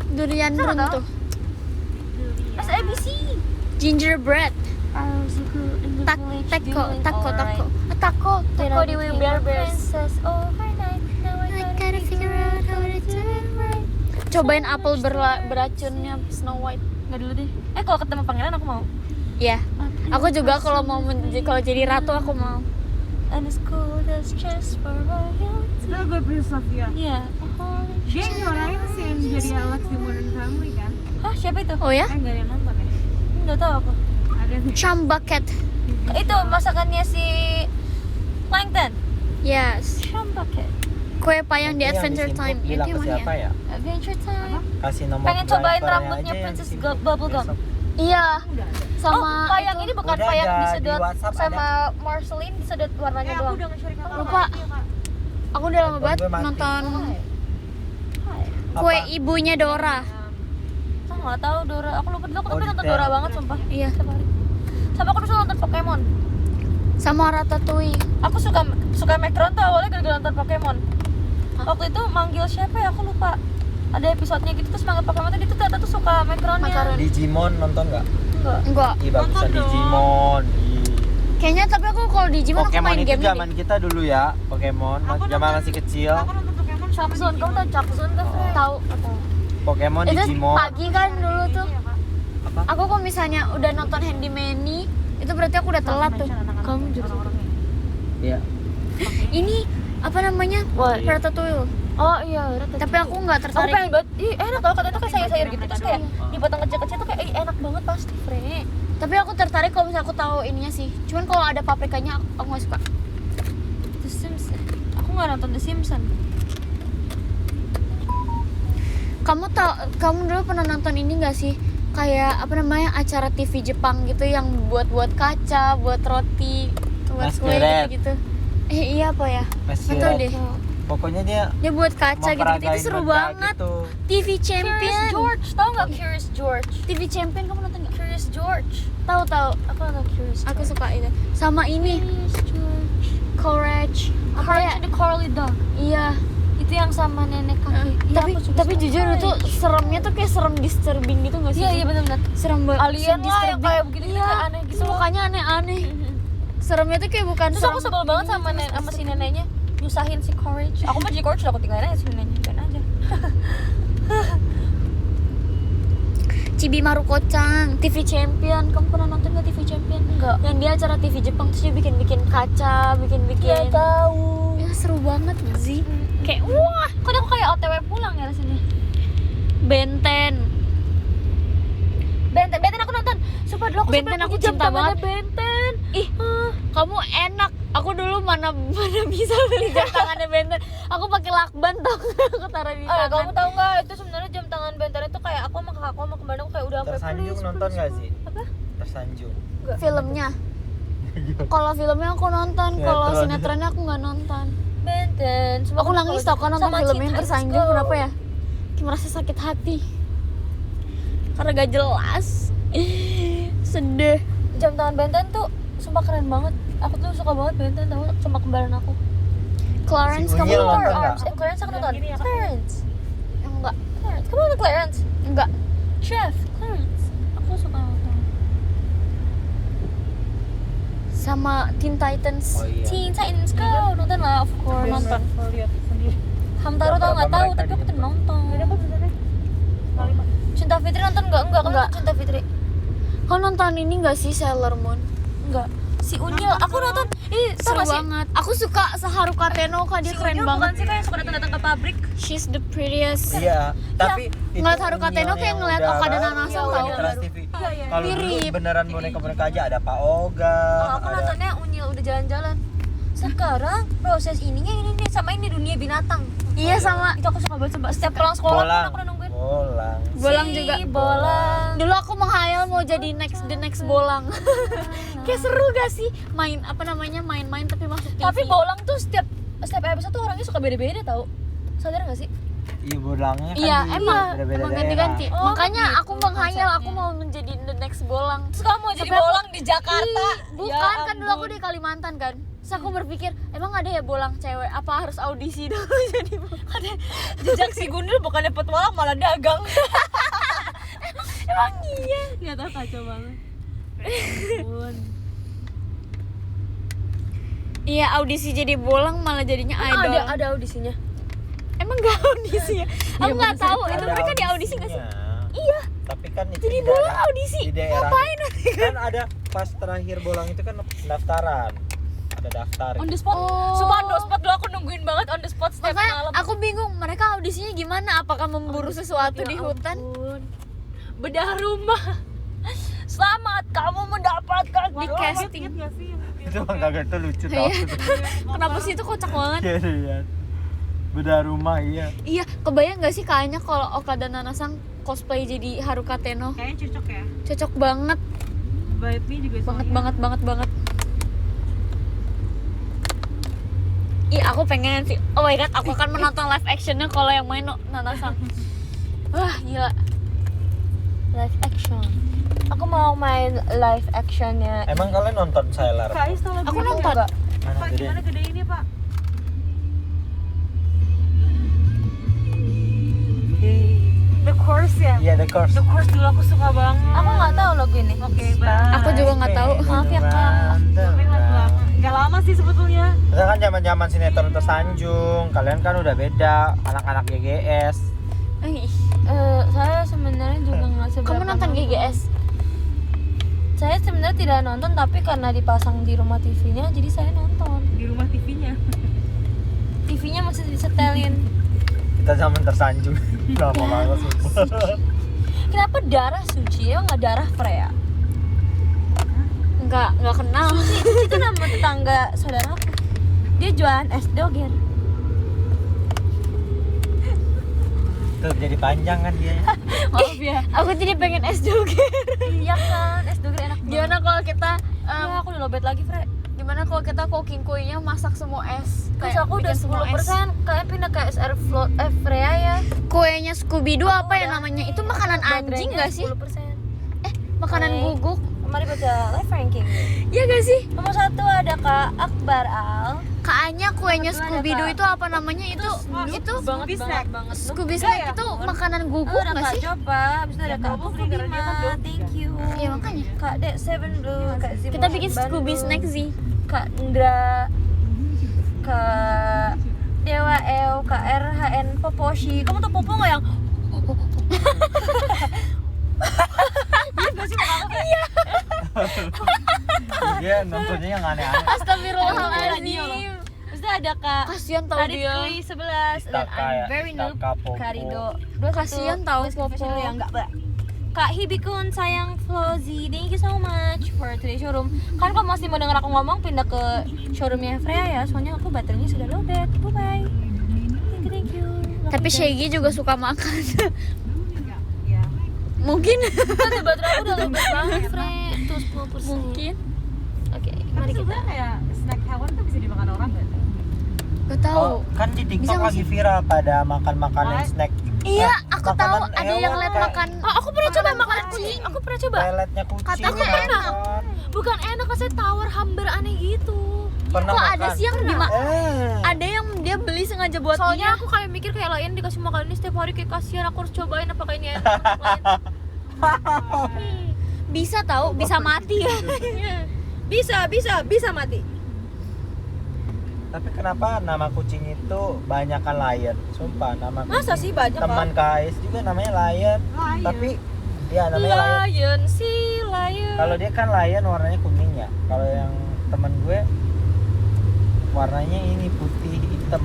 Durian Sama runtuh. SABC. Gingerbread. Taco di Bear Bears. Cobain apel beracunnya Snow White. Nggak dulu deh. Kalau ketemu pangeran aku mau. Ya, aku juga kalau mau kalau jadi ratu aku mau. And it's cool as just for royalty. Itu gue Prince Sofia. Iya. Dia ini orangnya masih yang jadi Alex di Modern Family kan? Hah, siapa itu? Oh ya? Nggak ada yang nonton ya? Nggak tahu aku. Ada sih. Chum bucket. Itu masakannya si Plankton. Yes. Shrimp bucket. Kue payang di Itu yang Adventure disimpuk Time. bilang Itu ke yang siapa mana ya? ya? Adventure Time. Kasih nomor Pengen cobain drivernya rambutnya aja yang Princess disimpuk Bubblegum. besok. Iya. Sama Oh, payang ini bukan Udah payang ada disedot di WhatsApp, sama Marceline, disedot warnanya Aku doang. udah nge-share ke kamu. Lupa. Iya, Kak. Aku udah lama banget Gue mati. nonton Hai. kue Apa? ibunya Dora. Aku nggak tahu Dora. Aku lupa dulu. Aku tapi Oh, nonton detail. Dora banget sumpah. Iya. Setiap hari. Sama aku dulu nonton Pokemon. Sama Ratatouille. Aku suka Macron tuh awalnya gara-gara nonton Pokemon. Waktu itu manggil siapa ya? Aku lupa. Ada episodenya gitu terus manggil Pokemon tuh dia tuh ternyata tuh suka Macronnya. Macaron. Digimon nonton nggak? Enggak. Enggak. Ih bagusan Nonton dong. Digimon. Ih. Kayaknya tapi aku kalau Digimon aku Pokemon main itu game zaman kita dulu ya, Pokemon Aku zaman nonton- masih kecil. Aku nonton Pokemon sama Chuck Zone, kamu Digimon. tau Chuck Zone kan? Tahu. Pokemon Itu Digimon. pagi kan dulu tuh. Iya, Kak. Aku Aku kalau misalnya udah nonton Handyman itu berarti aku udah telat tuh. Kamu juga. Iya. Ini apa namanya? What? Ratatouille. Oh iya, Tapi aku nggak aku tertarik. pengen banget. Ih, enak tau katanya tuh kayak sayur-sayur gitu terus kayak dipotong kecil-kecil tuh kayak enak banget pasti, Fre. Tapi aku tertarik kalau misalnya aku tahu ininya sih. Cuman kalau ada paprikanya aku nggak suka. The Simpsons. Aku nggak nonton The Simpsons. Kamu dulu pernah nonton ini nggak sih? Kayak apa namanya acara TV Jepang gitu yang buat kaca, buat roti, buat kue Masquerade. gitu. Iya apa ya? Nggak tahu deh. Pokoknya dia Dia buat kaca gitu, itu seru banget. Gitu. TV Curious Champion. George, tau nggak Curious George? TV Champion kamu nonton nggak? Curious George. Tahu. Aku nonton Curious George. Aku suka itu. Sama ini Curious George. Courage. Apa ya? Courage the Cowardly Dog. Iya. Itu yang sama nenek kakek. Iya, tapi aku suka tapi sama jujur itu Courage. seremnya tuh kayak serem disturbing gitu nggak sih? Iya benar-benar. Serem banget. Alien lah yang kayak begitu Iya. kayak aneh gitu. Terus mukanya aneh-aneh. Seremnya tuh kayak bukan Terus aku sebel banget sama sama si neneknya nyusahin si Courage. Aku mah jadi Courage udah aku tinggalin aja si neneknya kan aja. Chibi Maruko-chan, TV Champion. Kamu pernah nonton nggak TV Champion? Enggak. Yang dia acara TV Jepang terus dia bikin kaca, bikin. tahu. Ya seru banget sih. Kayak wah, Kok aku kayak OTW pulang ya rasanya. Benten. Benten aku nonton. Sumpah dulu aku Benten sampai aku punya jam cinta tangannya banget. Benten. Ih, kamu enak. Aku dulu mana bisa beli jam tangannya Benten. Aku pakai lakban tau nggak? Aku taruh di tangan. Kamu tahu nggak itu sebenarnya jam tangan Benten itu kayak aku sama kakakku sama kemana aku kayak udah sampai Tersanjung nonton nggak sih? Apa? Tersanjung. Filmnya. Kalau filmnya aku nonton, kalau sinetronnya aku nggak nonton. Benten. Sumpah Aku nangis tau kan nonton sama filmnya yang Cinta Tersanjung. Is Go. Kenapa ya? Kayak merasa sakit hati karena gak jelas. Sedih. Jam tangan Benten tuh sumpah keren banget. Aku tuh suka banget Benten tahu sama kembaran aku. Clarence Si kamu Unyil nonton? nonton nggak? Clarence aku nonton. Clarence. Enggak. Kamu nonton Clarence? Enggak. Chef Clarence. Aku suka nonton. Sama Teen Titans. Oh iya. Teen Titans Go nonton lah of course. Nonton. Lihat sendiri. Hamtaro tau nggak tahu tapi aku tuh nonton. Ada apa sebenarnya? Kalimat. Cinta Fitri nonton nggak? Enggak. Kamu Enggak. nonton Cinta Fitri? Kau nonton ini enggak sih Sailor Moon? Enggak. Si Unyil aku nonton. Ih, tau Seru nggak sih? banget. Aku suka Haruka Tenno, dia Si keren Unyil banget. bukan sih kayak suka datang-datang ke pabrik. She's the prettiest. Iya, tapi itu ngeliat Haruka Tenno Unyil kayak yang ngeliat udah Okada baru, Nanasan yang tau. di Trans TV. Iya, iya. Kalau dulu Mirip. beneran boneka-boneka aja ada Pak Oga, Aku ada nontonnya Unyil udah jalan-jalan. Sekarang proses ininya ini sama ini dunia binatang. Iya sama. Itu aku suka banget sumpah. Setiap pulang sekolah pun bolang. aku udah nungguin. Bolang. Bolang Si juga. Bolang. Dulu aku menghayal mau jadi the next bolang. Kayak seru gak sih main apa namanya main-main tapi masuk TV. Tapi Bolang tuh setiap episode tuh orangnya suka beda-beda tau. Sadar gak sih? Iya bolangnya kan Iya, di emang beda-beda ganti-ganti. daerah. Oh, Makanya begitu aku menghayal aku konsepnya. mau menjadi the next bolang. Terus kamu mau jadi Tapi aku- Bolang di Jakarta? Bukan, Ya kan dulu aku ampun. di Kalimantan kan. Terus aku berpikir, emang ada ya bolang cewek? Apa harus audisi dulu jadi bolang? Jejak si Gundul bukannya petualang malah dagang. Emang iya. Gak tau kacau banget. Iya, audisi jadi bolang malah jadinya idol. Ada audisinya. Emang gak audisi ya? Aku nggak tahu itu Ada mereka di audisi nggak sih? audisinya. Iya. Tapi kan itu Jadi di bolang daerah- audisi. di daerah Ngapain nanti? kan ada pas terakhir bolang itu kan pendaftaran. Ada daftar. On the spot. Oh. Sumpah on the spot dulu aku nungguin banget on the spot setiap Makanya malam. aku bingung mereka audisinya gimana? Apakah memburu sesuatu Ya di hutan? ampun. Bedah rumah. Selamat kamu mendapatkan Di rumah. casting. Ingat nggak sih yang Itu bang kagak tuh lucu tau. Iya. Kenapa sih itu kocak banget? Iya iya. Beda rumah iya. Iya, kebayang gak sih kayaknya kalau Okada Nanasang cosplay jadi Haruka Tenno? kayaknya cocok ya. Cocok banget, Vibe-nya juga banget. Ih, aku pengen sih. Oh my god, aku akan menonton live actionnya kalau yang main Nanasang. Wah, gila. Live action. Aku mau main live actionnya. Emang kalian nonton Sailor? Kak Ais tau lagu Aku ini nonton. nggak? Mana Pak gede? gimana gedeinnya Pak? The Course ya? Iya The Course. The Course dulu aku suka banget. Aku nggak tahu lagu ini. Oke, bye. Aku juga nggak tahu. Maaf ya, Kak. Tapi lagu lama. Nggak lama sih sebetulnya. Kita kan zaman-zaman sinetron Tersanjung. Kalian kan udah beda, anak-anak GGS. Ih, Saya sebenarnya juga nggak seberapa. kamu nonton GGS? Saya sebenarnya tidak nonton, tapi karena dipasang di rumah TV-nya, jadi saya nonton. Di rumah TV-nya. TV-nya masih disetelin. Kita zaman tersanjung. Lama banget sumpah. Kenapa darah Suci? Emang nggak darah Freya? Nggak kenal. Suci itu nama tetangga saudara aku. Dia jualan es doger. Tuh jadi panjang kan dia. Maaf ya, aku jadi pengen es doger. Iya kan, es doger enak banget. Gimana kalau kita Ya, aku udah lobet lagi, Fre. gimana kalau kita cooking kuenya masak semua es? Terus aku udah bikin semua es. 10%, kalian pindah ke SR Float Freya ya. Kuenya Scooby Doo apa ya Udah. namanya? Itu makanan anjing Baterainya gak sih? 10%. Makanan Oke. guguk. Mari baca live ranking. Iya gak sih? Nomor 1 ada Kak Akbar Al. Kayaknya kuenya Nomor dua ada Scooby Doo Kak. itu apa namanya? Itu Scooby snack. Scooby Enggak snack ya? itu makanan Oh, guguk ada gak Kak sih? Coba, habis itu ada Ya, Kak Bobo Putri karena dia kan Karima, dog thank juga. you. Iya, makanya. Kak Dek Seven Blue, Kak Zim Kita bikin Bandung, Scooby snack sih. Kak Indra, Kak Dewa Ew, Kak RHN Poposhi. Kamu tuh Popo nggak yang? Iya nggak sih muka aku kayak? Iya. Dia nontonnya yang aneh-aneh. Astagfirullahaladzim. Terus ada Kak Kasian tau Radit dia. Kli 11 dan Istaka ya, I'm very noob Istaka Popo. Karido. Kasian tahu Popo. yang enggak, Mbak. Kak Hibikun sayang Flozy, thank you so much for today's showroom. Kan kalau masih mau denger aku ngomong, pindah ke showroomnya Freya ya, soalnya aku baterainya sudah loaded. Bye bye. Thank you. Tapi Shaggy juga suka makan. Ya. Mungkin. Kan baterai aku udah loaded banget, Fre. Tuh 10%. Mungkin. Oke, Tapi mari kita. sebenarnya kayak snack hewan tuh bisa dimakan orang gak? Gak tahu. Oh, kan di Bisa TikTok nggak lagi sih? viral pada makan makanan Oh, snack. Iya, aku makanan tahu ada yang hewan lihat kayak makan. Oh, aku pernah coba makan kucing. Aku pernah coba. Peletnya kucing. Katanya makan. enak. Bukan enak, saya tawar hambar aneh gitu. Pernah Kok makan? ada sih yang ada yang dia beli sengaja buat Soalnya dia. aku kayak mikir kayak lain dikasih makan ini setiap hari kayak kasihan, aku harus cobain apakah ini enak. Bisa tahu, bisa mati. bisa mati. Tapi kenapa nama kucing itu banyakan lion? Sumpah nama Masa kucing. sih banyak, Teman KS juga namanya lion. Lion. Tapi ya namanya lion. Lion sih, lion. Kalau dia kan lion warnanya kuning ya. Kalau yang teman gue warnanya ini putih hitam.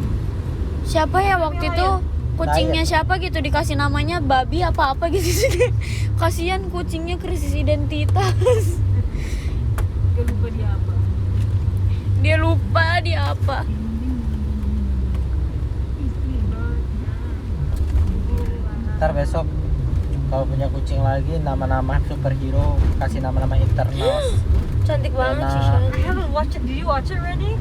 Siapa ya waktu itu kucingnya siapa gitu dikasih namanya babi apa gitu. Kasihan kucingnya krisis identitas. Gak lupa dia apa. Dia lupa dia apa. Ntar besok kalau punya kucing lagi nama-nama superhero kasih nama-nama Eternals. Cantik banget sih, Enak. Shan. I haven't watched it. Did you watch it already?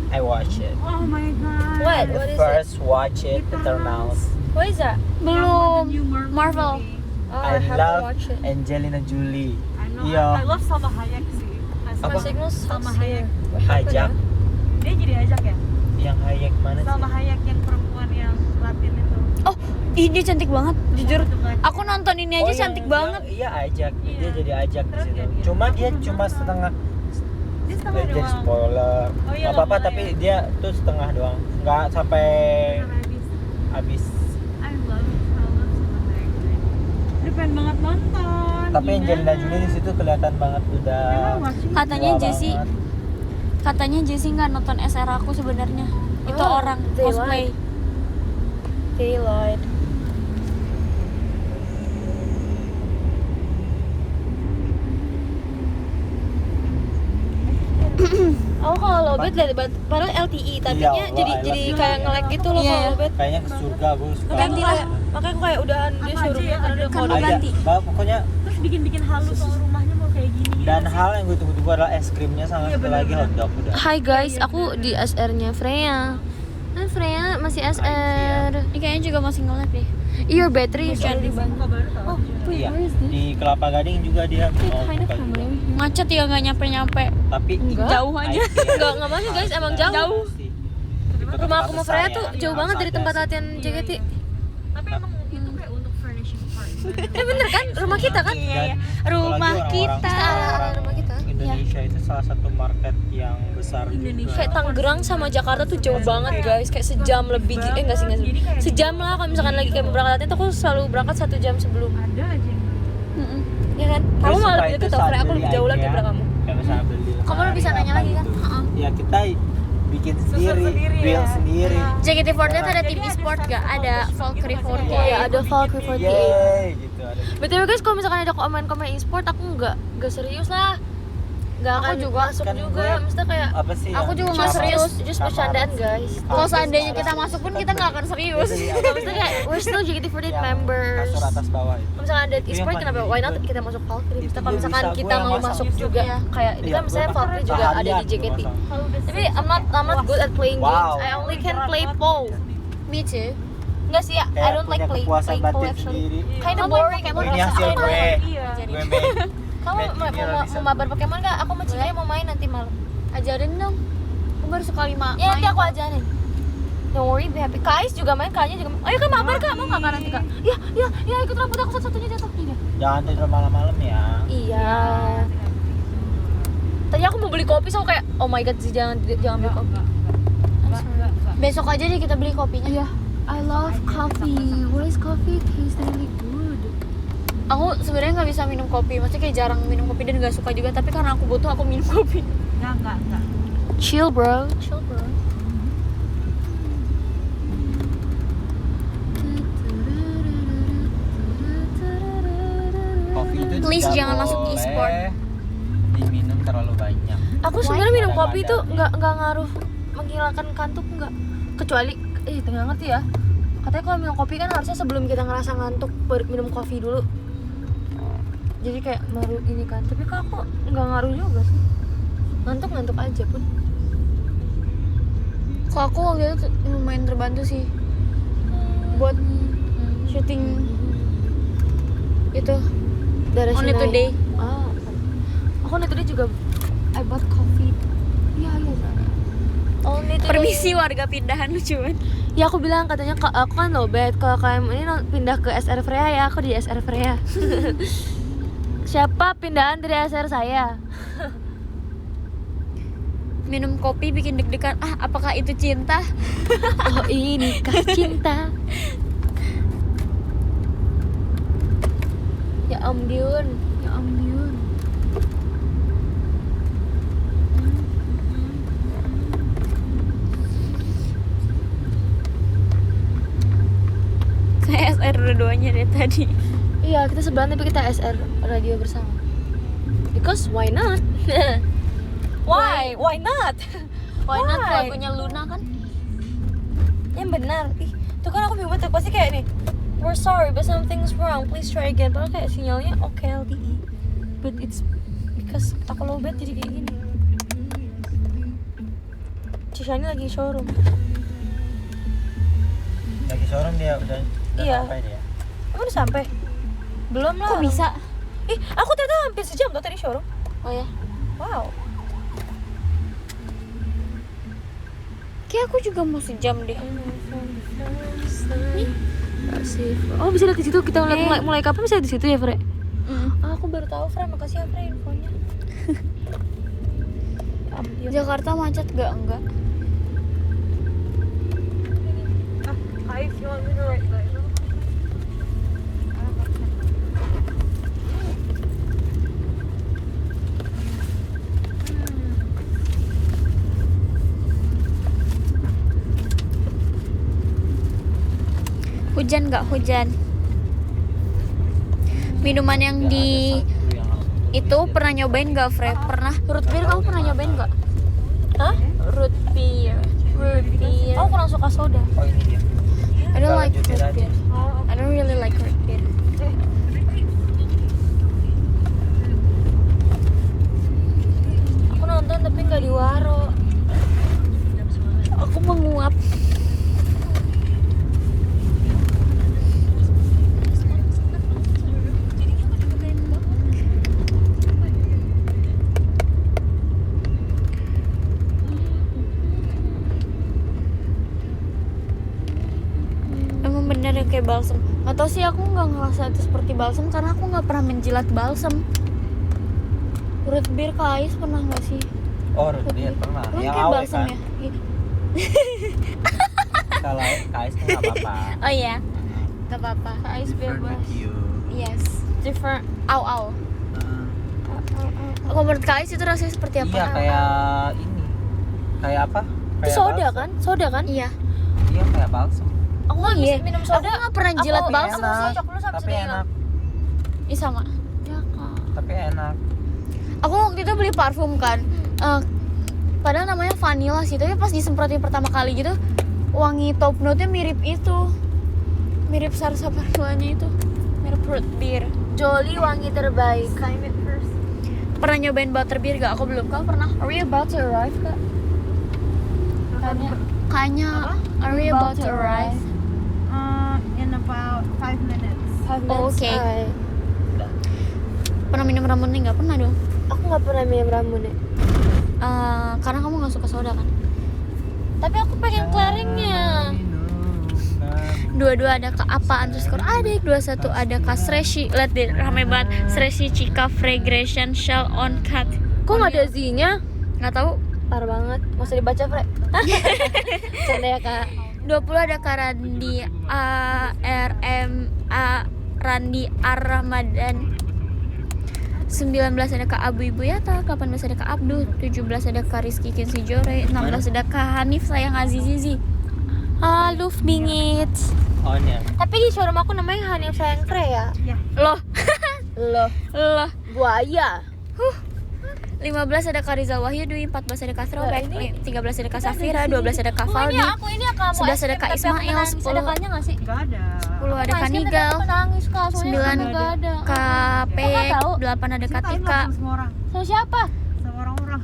I watch it. Oh my god. What? What is it? First watch it Eternals. What is that? Belum. New Marvel. movie. Oh, I have to love watch it. Angelina Jolie. I know. Iya. I love Salma Hayek sih. Apa? My signal's Salma sucks here. Hayek. What happened, Ajak. ah? Dia jadi ajak ya? Yang Hayek mana sih? Salma Hayek yang perempuan yang Latin itu. Oh, ini cantik banget. Jujur, aku nonton ini aja Oh, cantik yang- banget. Iya ajak. Dia Iya. jadi ajak di Terus situ. dia- Cuma dia cuma setengah. Dia setengah Jadi doang. spoiler. Oh, iya, Gak apa-apa nggak tapi boleh. dia tuh setengah doang. Nggak sampai Karena habis. habis. I love Salma Hayek. Dia pengen banget nonton. Tapi gimana? Angelina Jolie di situ kelihatan banget udah. Emang watching it? Katanya tua Jessie, banget. katanya Jessie nggak nonton SR aku sebenarnya. Itu Oh, orang they cosplay. lied. They lied. Aku kalau lobet lihat padahal LTE, tapi Iya, nya Allah, jadi I love jadi you. kayak nge-lag gitu loh Iya. kalau lobet. Kayaknya ke surga gue suka. Makanya aku kayak udahan dia Apa aja showroomnya ya, karena udah kan kode. lu ganti. Pokoknya Terus bikin halus kalau rumahnya mau kayak gini. dan hal yang gue tunggu-tunggu adalah es krimnya sama Iya, satu bener, lagi bener. hotdog udah. Hai guys, aku di SR-nya Freya. Nah, Freya masih SR. Ini kayaknya juga masih nge-lag deh. Your battery is Jadi already buka baru tau. Iya. Di Kelapa Gading juga dia mau buka juga. Macet ya nggak nyampe-nyampe. Tapi Jauh aja. Enggak masuk guys, emang jauh. Rumah aku sama Freya tuh jauh banget dari tempat latihan JKT. Tapi emang itu kayak untuk furnishing part. Bener kan? Rumah kita kan? Rumah kita. Rumah kita. Indonesia itu salah satu market yang besar Indonesia. Kayak Tangerang sama Jakarta tuh jauh banget guys, kayak sejam lebih enggak sih, Jadi kayak sejam lah kalau misalkan lagi kayak berangkat latihan tuh aku selalu berangkat 1 jam sebelum. ada aja yang Mm-mm. Ya kan? Kamu malah lebih deket tau, aku lebih jauh lagi daripada kamu. Kayak misalnya beli Kamu lemari, bisa nanya apa lagi kan? gitu. Heeh. Ya kita bikin sendiri, sendiri build ya. sendiri. JKT48 ada Jadi tim ada e-sport satu gak? Ada satu Valkyrie gitu 48. Oh ya, ada Valkyrie 48. Yeay, gitu ada. BTW guys, kalau misalkan ada komen-komen e-sport, aku nggak serius lah. Nggak Aku akan juga, masuk kan juga. gue- Maksudnya kayak Apa sih? Aku yang juga di nggak kamar? serius, just Kamar. bercandaan guys. Kalau Aku seandainya sekarang kita masuk pun kita nggak akan serius. beli Nggak, maksudnya kayak we're still JKT48 yang members. kasur atas bawah itu. Kalau misalkan ada Itu e-sport, yang kenapa? paling Why not ribet. kita masuk Valkyrie? Itu Kalau gue misalkan bisa, kita gue mau yang masuk masang juga, Iya. kayak itu Iya, kan misalnya gue Valkyrie juga ada di seharian gue JKT. masang. Tapi I'm not good at playing Wow. games. I only can play PoE. Me too. Enggak sih, I Kayak don't like punya playing kepuasan PoE batin actually. sendiri. Kind of Kamu boring. Pokemon Ini hasil Apa? gue. Iya. Gue main. Kamu main mau video bisa. mabar Pokemon nggak? Aku sama Ciknya mau main nanti malam. Ajarin dong. Aku baru sekali main. Ya nanti aku ajarin. Don't worry, be happy. Kais juga main, Kayaknya juga main. Ayo Kak mabar Kak, mau nggak Kak nanti Kak? Ya ikut rambut aku satu-satunya jatuh nih. Jangan tidur malam-malam ya. Iya. Tadi aku mau beli kopi, so kayak oh my god, jangan beli kopi. Besok aja deh kita beli kopinya. Iya. I love coffee. What is coffee? Tastes really good. Aku sebenarnya nggak bisa minum kopi, maksudnya kayak jarang minum kopi dan nggak suka juga. Tapi karena aku butuh, aku minum kopi. Enggak. Chill bro. Kopi itu Please tidak jangan masuk boleh e-sport. diminum terlalu banyak. Aku sebenarnya minum kopi itu Kadang-kadang. nggak ngaruh menghilangkan kantuk nggak. Kecuali nggak ngerti ya. Katanya kalau minum kopi kan harusnya sebelum kita ngerasa ngantuk minum kopi dulu. Jadi kayak baru ini kan. Tapi kok aku nggak ngaruh juga sih. Ngantuk aja pun. Kok aku waktu itu lumayan terbantu sih buat syuting itu Dari Only Sinai. Today. Ah. Aku Only Today juga I bought coffee. Iya. Only Today. Permisi warga pindahan lucu banget. Ya aku bilang katanya aku kan lowbat, kalau kalian ini pindah ke SR Freya ya, aku di SR Freya. Siapa pindahan dari SR saya? Minum kopi bikin deg-degan. Apakah itu cinta? Oh ini kah cinta? Ya ampun. Saya SR dua-duanya dari tadi. Iya kita sebelahan tapi kita SR radio bersama. Because why not? Why not? Why not Why? lagunya Luna kan? Yang benar. Tuh kan aku bingung banget, pasti kayak nih. We're sorry but something's wrong. Please try again. Padahal kayak sinyalnya oke LTE. But it's because aku lowbat jadi kayak gini. Cishani lagi showroom. Lagi showroom dia udah Iya. sampai dia. Kamu udah sampai? Belum lah. Kok bisa? Aku ternyata hampir sejam tuh tadi showroom. Oh ya. Wow. Kayak aku juga mau sejam deh. Oh bisa lihat di situ, kita lihat mulai kapan bisa di situ ya Fre? Mm. Aku baru tahu Fre, makasih ya Fre infonya. Jakarta macet gak? Enggak. If you want me to write that. Hujan gak? Hujan. Minuman yang Nggak di ada satu yang langsung itu pernah nyobain gak, Fre? Pernah. Root beer kamu pernah nyobain gak? Hah? Root beer. Aku kurang suka soda. Oh ini dia. I don't Kita like lanjutin root aja. beer. I don't really like root beer. Aku nonton tapi nggak di waro. Aku menguap. Emang bener yang kayak balsam. Gak tau sih, aku nggak ngerasa itu seperti balsam karena aku nggak pernah menjilat balsam. Root beer Kais pernah nggak sih? Oh root beer pernah. Emang Yang kayak awet balsam kan. ya? Kalau KS tuh nggak apa-apa. Oh iya, nggak apa-apa. Kais Different bebas. with you. Yes. Different. Au. Kalau menurut kalian itu rasanya seperti apa? Iya kayak ini. Kayak apa? Itu Kayak soda balsam. kan? Soda kan? Iya. Iya kayak balsam. Aku nggak bisa minum soda. Aku nggak pernah jilat Aku balsam enak. sih. Cocok lu sama Tapi sedih enak. Ih sama. Ya kak. Tapi enak. Aku waktu itu beli parfum kan. Padahal namanya vanilla sih, tapi pas disemprotin pertama kali gitu, wangi top note-nya mirip itu. Mirip Sarsa Parfuannya itu. Mirip root beer. Jolly wangi terbaik. Sign it first. Pernah nyobain butterbeer gak? Aku belum. Kau pernah? Are we about to arrive kak? Kayaknya are we about to arrive? In about 5 minutes. Oke. Pernah minum ramuan nggak? Pernah dong. Aku nggak pernah minum ramuan ya. Karena kamu nggak suka soda kan? Tapi aku pengen clearingnya. Dua-dua ada ke apa underscore adik 21 ada ke Sreshi. Lihat deh rame banget. Sreshi Chica Fragrance Shell on Cat. Kok nggak ada Z-nya? Nggak tahu. Parah banget. Nggak usah dibaca, Fre. Canda ya kak. 20 ada ke Randi Randi R Ramadan. 19 ada ke Abu Ibu Yata, 18 ada ke Abdul, 17 ada ke Rizky Kinsi Jore, 16 ada ke Hanif sayang Azizizi. Halo bingit. Oh ini. Tapi di showroom aku namanya Hanif Sayang Kre ya. Loh, Loh, loh. buaya. 15 ada Kak Rizal Wahyu Dwi, 14 ada Kak Throwback, 13 ada Kak Safira, 12 ada Kak Faldi, Ini aku 11 ada Kak Ismail, 10 Ada Kak-nya nggak sih? Enggak ada. 10 ada Kak Nigal, Nangis Kak, soalnya 9 nggak ada. Kak P, Kok nggak tahu? 8 ada Kak Ceritain Tika, dong semua orang. Sama siapa? Sama orang-orang.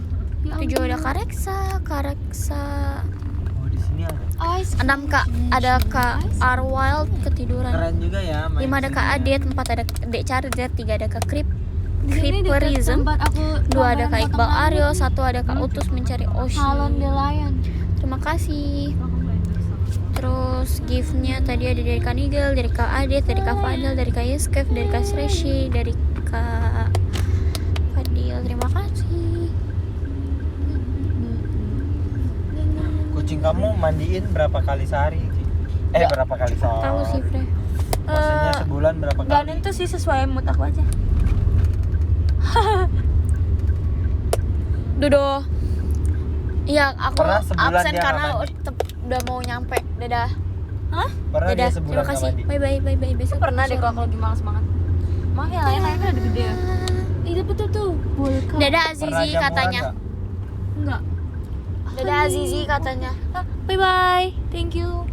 7 ada Kak Reksa, Oh di sini ada. 6 Kak ada Kak Arwild ketiduran, Keren juga ya. 5 ada Kak Adit, 4 ada Dek Charger, 3 ada Kak Creeperism, 2 ada Kak Iqbal Aryo, 1 ada Kak Utus mencari Oshi. Salon The Lion. Terima kasih. Terus gift-nya tadi ada dari Kak Nigel, dari Kak Adit, dari Kak Fadil, dari Kak Yuskev, dari Kak Sreshi, dari Kak Fadil. Terima kasih. Kucing kamu mandiin berapa kali sehari? Berapa kali sehari? Tahu sih, Fre. Maksudnya sebulan berapa kali? Gak nentu sih, sesuai mood aku aja. Dodo. Iya, aku Pernah sebulan absen dia karena nggak mandi? udah mau nyampe. Dadah. Pernah dia Dadah. sebulan Terima nggak kasih. mandi? Bye. Besok Pernah deh suruh kalau aku lagi malas banget. Maaf ya, lain lainnya udah gede ya. Itu betul tuh. Dadah Pernah Azizi jamuran katanya. nggak? Enggak. Dadah Azizi katanya. Bye bye. Thank you.